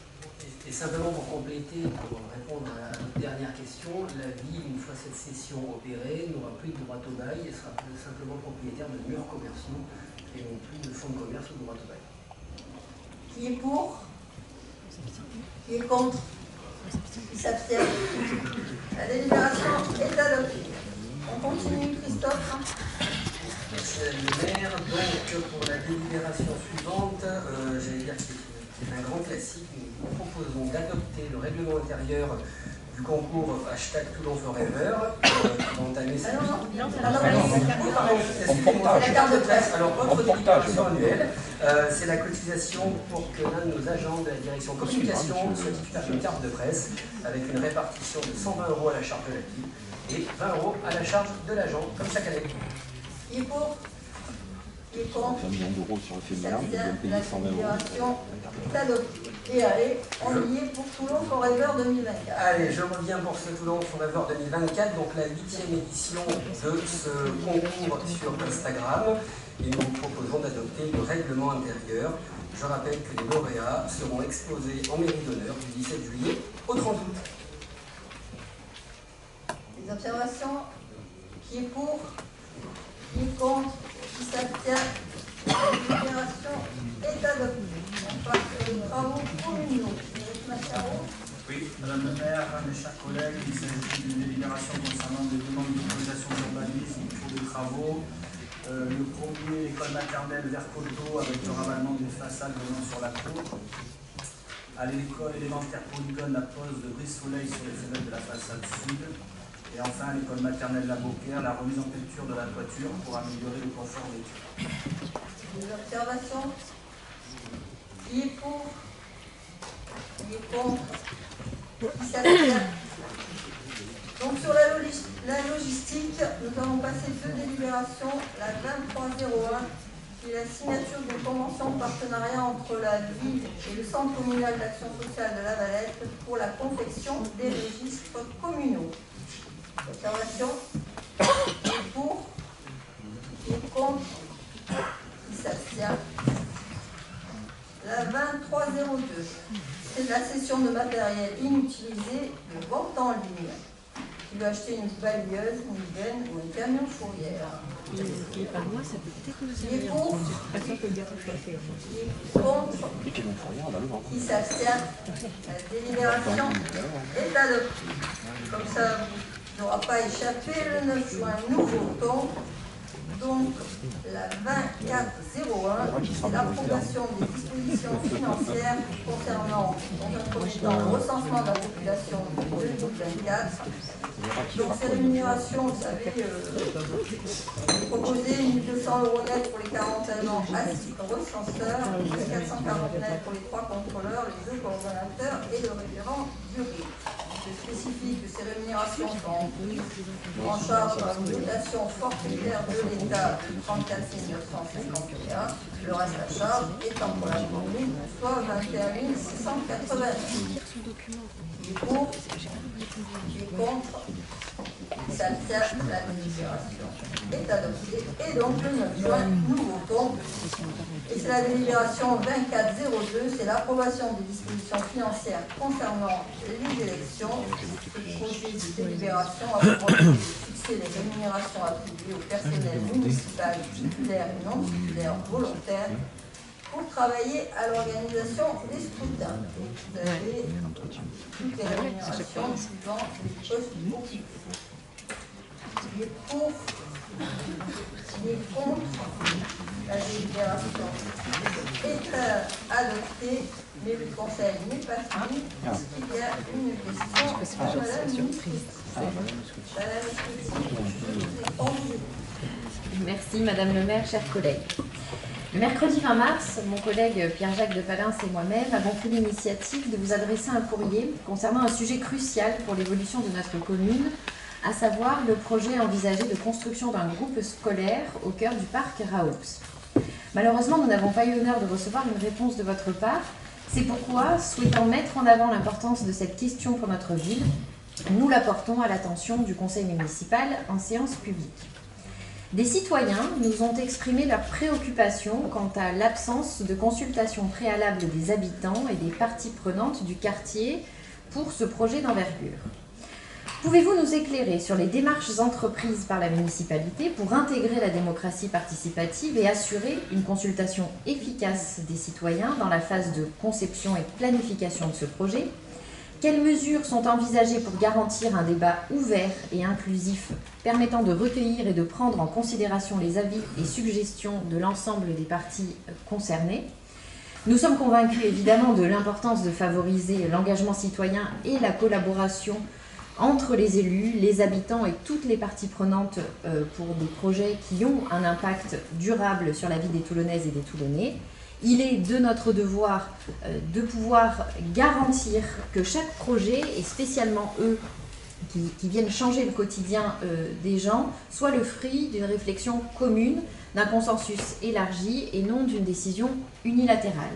Et simplement pour compléter, pour répondre à notre dernière question, la ville, une fois cette cession opérée, n'aura plus de droit au bail et sera simplement propriétaire de murs commerciaux et non plus de fonds de commerce ou de droit au bail. Qui est pour ? Qui est contre ? Qui s'abstient? La délibération est adoptée. On continue, Christophe. Merci Madame le maire. Donc pour la délibération suivante, j'allais dire que c'est un grand classique. Nous proposons d'adopter le règlement intérieur du concours #Toulon Forever qui va entamer cette... Alors, votre délibération annuelle, c'est la cotisation pour que l'un de nos agents de la direction communication soit titulaire d'une carte de presse avec une répartition de 120 € à la charge de la ville et 20 € à la charge de l'agent, comme chaque année. Qui est pour? Qui est contre? 1 million d'euros sur le féminin, vous devez payer 120 €. La délibération est adoptée. Et allez, on y est pour Toulon Forever 2024. Allez, je reviens pour ce Toulon Forever 2024, donc la 8e édition de ce concours sur Instagram. Et nous vous proposons d'adopter le règlement intérieur. Je rappelle que les lauréats seront exposés en mairie d'honneur du 17 juillet au 30 août. Les observations, qui est pour, qui est contre, qui s'abstient, la délibération est adoptée. On passe aux travaux communaux. Oui, Madame la maire, mes chers collègues, il s'agit d'une délibération concernant des demandes d'autorisation d'urbanisme pour des travaux. Le premier, l'école maternelle Vercoto, avec le ravalement des façades venant sur la cour. À l'école élémentaire Polygone, la pose de brise-soleil sur les fenêtres de la façade sud. Et enfin, à l'école maternelle La Beaucaire, la remise en peinture de la toiture pour améliorer le confort d'études. Des observations? Qui est pour? Qui est contre? Qui s'abstient? Donc sur la logistique, nous allons passer deux délibérations. La 2301, qui est la signature d'une convention de partenariat entre la ville et le Centre communal d'action sociale de La Valette pour la confection des registres communaux. Observation? Qui est pour? Qui est contre? Qui s'abstient? La 2302, c'est de la cession de matériel inutilisé de vente en ligne. Tu veux acheter une balayeuse, une benne ou une camion fourrière. Qui est par moi, ça peut peut-être nous servir. Qui est pour? Qui est contre? Qui s'abstient? La délibération est adoptée. Comme ça, vous n'aura pas échappé. Le 9 juin, nous votons. Donc, la 2401, c'est l'approbation des dispositions financières concernant, dans un premier temps, le recensement de la population de 2024. Donc, ces rémunérations, vous savez, proposer 1 200 € net pour les 41 ans à 6 recenseurs, 440 net pour les 3 contrôleurs, les 2 coordonnateurs et le référent durée. Je spécifie que ces rémunérations sont en charge par une dotation forfaitaire de l'État de 34 951, le reste à charge étant pour la commune, soit 21 680. Qui est pour? Qui est contre? Qui s'abstient? La délibération est adoptée. Et donc le 9 juin, nous votons. Et c'est la délibération 2402, c'est l'approbation des dispositions financières concernant les élections. Ce projet de délibération a pour objet de fixer les rémunérations attribuées au personnel municipal titulaire et non titulaire volontaire pour travailler à l'organisation des scrutins. Et vous avez toutes les rémunérations suivant les postes occupés. Qui est pour? Qui est contre? La délibération est adoptée, mais le conseil n'est pas fini, puisqu'il y a une question à Madame la Merci Madame le maire, chers collègues. Le mercredi 20 mars, mon collègue Pierre-Jacques de Palens et moi-même avons pris l'initiative de vous adresser un courrier concernant un sujet crucial pour l'évolution de notre commune, à savoir le projet envisagé de construction d'un groupe scolaire au cœur du parc Raoux. Malheureusement, nous n'avons pas eu l'honneur de recevoir une réponse de votre part. C'est pourquoi, souhaitant mettre en avant l'importance de cette question pour notre ville, nous la portons à l'attention du conseil municipal en séance publique. Des citoyens nous ont exprimé leur préoccupation quant à l'absence de consultation préalable des habitants et des parties prenantes du quartier pour ce projet d'envergure. Pouvez-vous nous éclairer sur les démarches entreprises par la municipalité pour intégrer la démocratie participative et assurer une consultation efficace des citoyens dans la phase de conception et de planification de ce projet? Quelles mesures sont envisagées pour garantir un débat ouvert et inclusif permettant de recueillir et de prendre en considération les avis et suggestions de l'ensemble des parties concernées? Nous sommes convaincus évidemment de l'importance de favoriser l'engagement citoyen et la collaboration entre les élus, les habitants et toutes les parties prenantes pour des projets qui ont un impact durable sur la vie des Toulonnaises et des Toulonnais. Il est de notre devoir de pouvoir garantir que chaque projet, et spécialement eux qui viennent changer le quotidien des gens, soit le fruit d'une réflexion commune, d'un consensus élargi et non d'une décision unilatérale.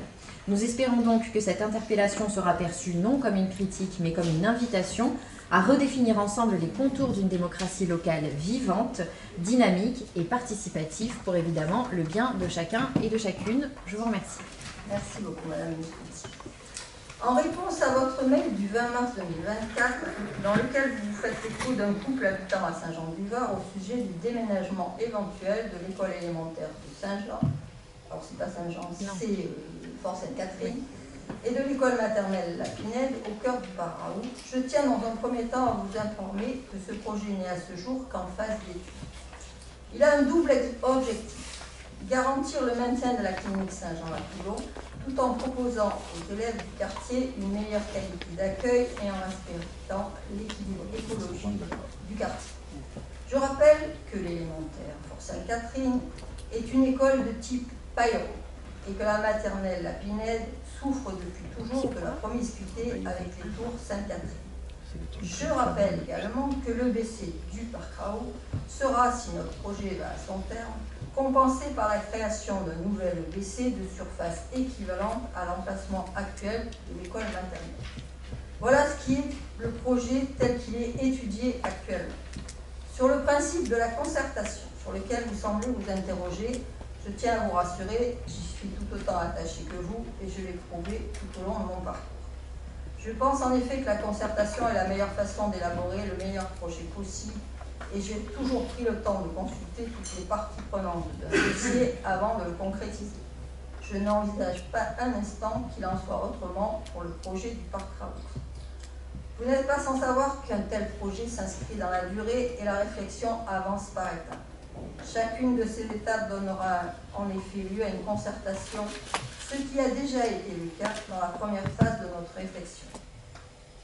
Nous espérons donc que cette interpellation sera perçue non comme une critique, mais comme une invitation à redéfinir ensemble les contours d'une démocratie locale vivante, dynamique et participative pour évidemment le bien de chacun et de chacune. Je vous remercie. Merci beaucoup, Madame Mouskoudi. En réponse à votre mail du 20 mars 2024, dans lequel vous vous faites écho d'un couple habitant à Saint-Jean-du-Var au sujet du déménagement éventuel de l'école élémentaire de Saint-Jean, alors c'est pas Saint-Jean, c'est Fort Sainte-Catherine, et de l'école maternelle La Pinède au cœur du Parraou, je tiens dans un premier temps à vous informer que ce projet n'est à ce jour qu'en phase d'étude. Il a un double objectif: garantir le maintien de la clinique Saint-Jean à Toulon, tout en proposant aux élèves du quartier une meilleure qualité d'accueil et en respectant l'équilibre écologique du quartier. Je rappelle que l'élémentaire Fort Sainte-Catherine est une école de type Pailleron et que la maternelle La Pinède souffre depuis toujours de la promiscuité avec les tours Sainte-Catherine. Je rappelle également que l'EBC du Parc Raoult sera, si notre projet va à son terme, compensé par la création d'un nouvel EBC de surface équivalente à l'emplacement actuel de l'école maternelle. Voilà ce qui est le projet tel qu'il est étudié actuellement. Sur le principe de la concertation, sur lequel vous semblez vous interroger, je tiens à vous rassurer, j'y suis tout autant attachée que vous et je l'ai prouvé tout au long de mon parcours. Je pense en effet que la concertation est la meilleure façon d'élaborer le meilleur projet possible et j'ai toujours pris le temps de consulter toutes les parties prenantes d'un dossier avant de le concrétiser. Je n'envisage pas un instant qu'il en soit autrement pour le projet du Parc Raoult. Vous n'êtes pas sans savoir qu'un tel projet s'inscrit dans la durée et la réflexion avance par étapes. Chacune de ces étapes donnera en effet lieu à une concertation, ce qui a déjà été le cas dans la première phase de notre réflexion.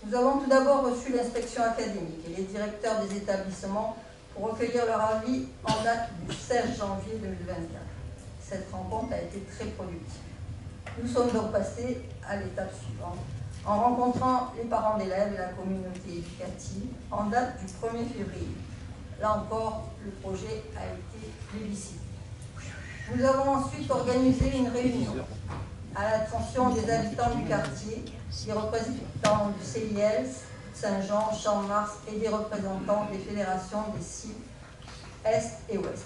Nous avons tout d'abord reçu l'inspection académique et les directeurs des établissements pour recueillir leur avis en date du 16 janvier 2024. Cette rencontre a été très productive. Nous sommes donc passés à l'étape suivante, en rencontrant les parents d'élèves et la communauté éducative en date du 1er février. Là encore, le projet a été plébiscité. Nous avons ensuite organisé une réunion à l'attention des habitants du quartier, des représentants du CIL, Saint-Jean, Champ-de-Mars et des représentants des fédérations des sites Est et Ouest.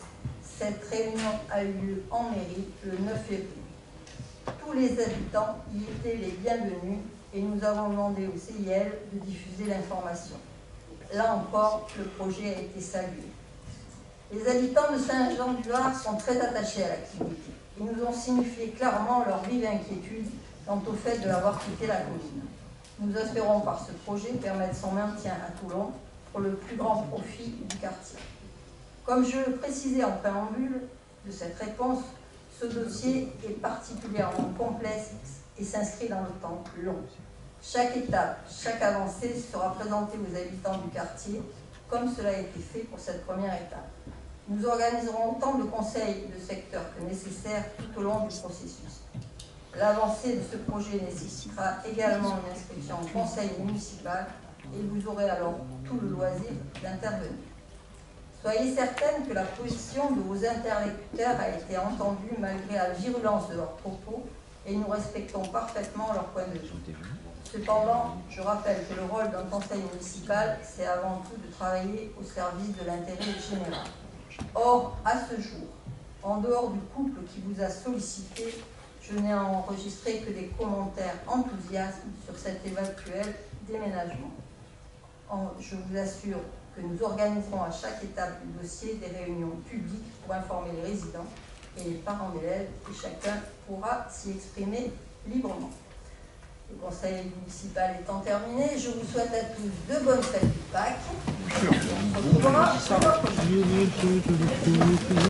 Cette réunion a eu lieu en mairie le 9 février. Tous les habitants y étaient les bienvenus et nous avons demandé au CIL de diffuser l'information. Là encore, le projet a été salué. Les habitants de Saint-Jean-du-Var sont très attachés à l'activité. Ils nous ont signifié clairement leur vive inquiétude quant au fait de l'avoir quitté la commune. Nous espérons par ce projet permettre son maintien à Toulon pour le plus grand profit du quartier. Comme je le précisais en préambule de cette réponse, ce dossier est particulièrement complexe et s'inscrit dans le temps long. Chaque étape, chaque avancée sera présentée aux habitants du quartier, comme cela a été fait pour cette première étape. Nous organiserons autant de conseils de secteur que nécessaire tout au long du processus. L'avancée de ce projet nécessitera également une inscription au conseil municipal et vous aurez alors tout le loisir d'intervenir. Soyez certaine que la position de vos interlocuteurs a été entendue malgré la virulence de leurs propos et nous respectons parfaitement leur point de vue. Cependant, je rappelle que le rôle d'un conseil municipal, c'est avant tout de travailler au service de l'intérêt général. Or, à ce jour, en dehors du couple qui vous a sollicité, je n'ai enregistré que des commentaires enthousiastes sur cet éventuel déménagement. Je vous assure que nous organiserons à chaque étape du dossier des réunions publiques pour informer les résidents et les parents d'élèves et chacun pourra s'y exprimer librement. Le conseil municipal étant terminé, je vous souhaite à tous de bonnes fêtes de Pâques. On se retrouvera.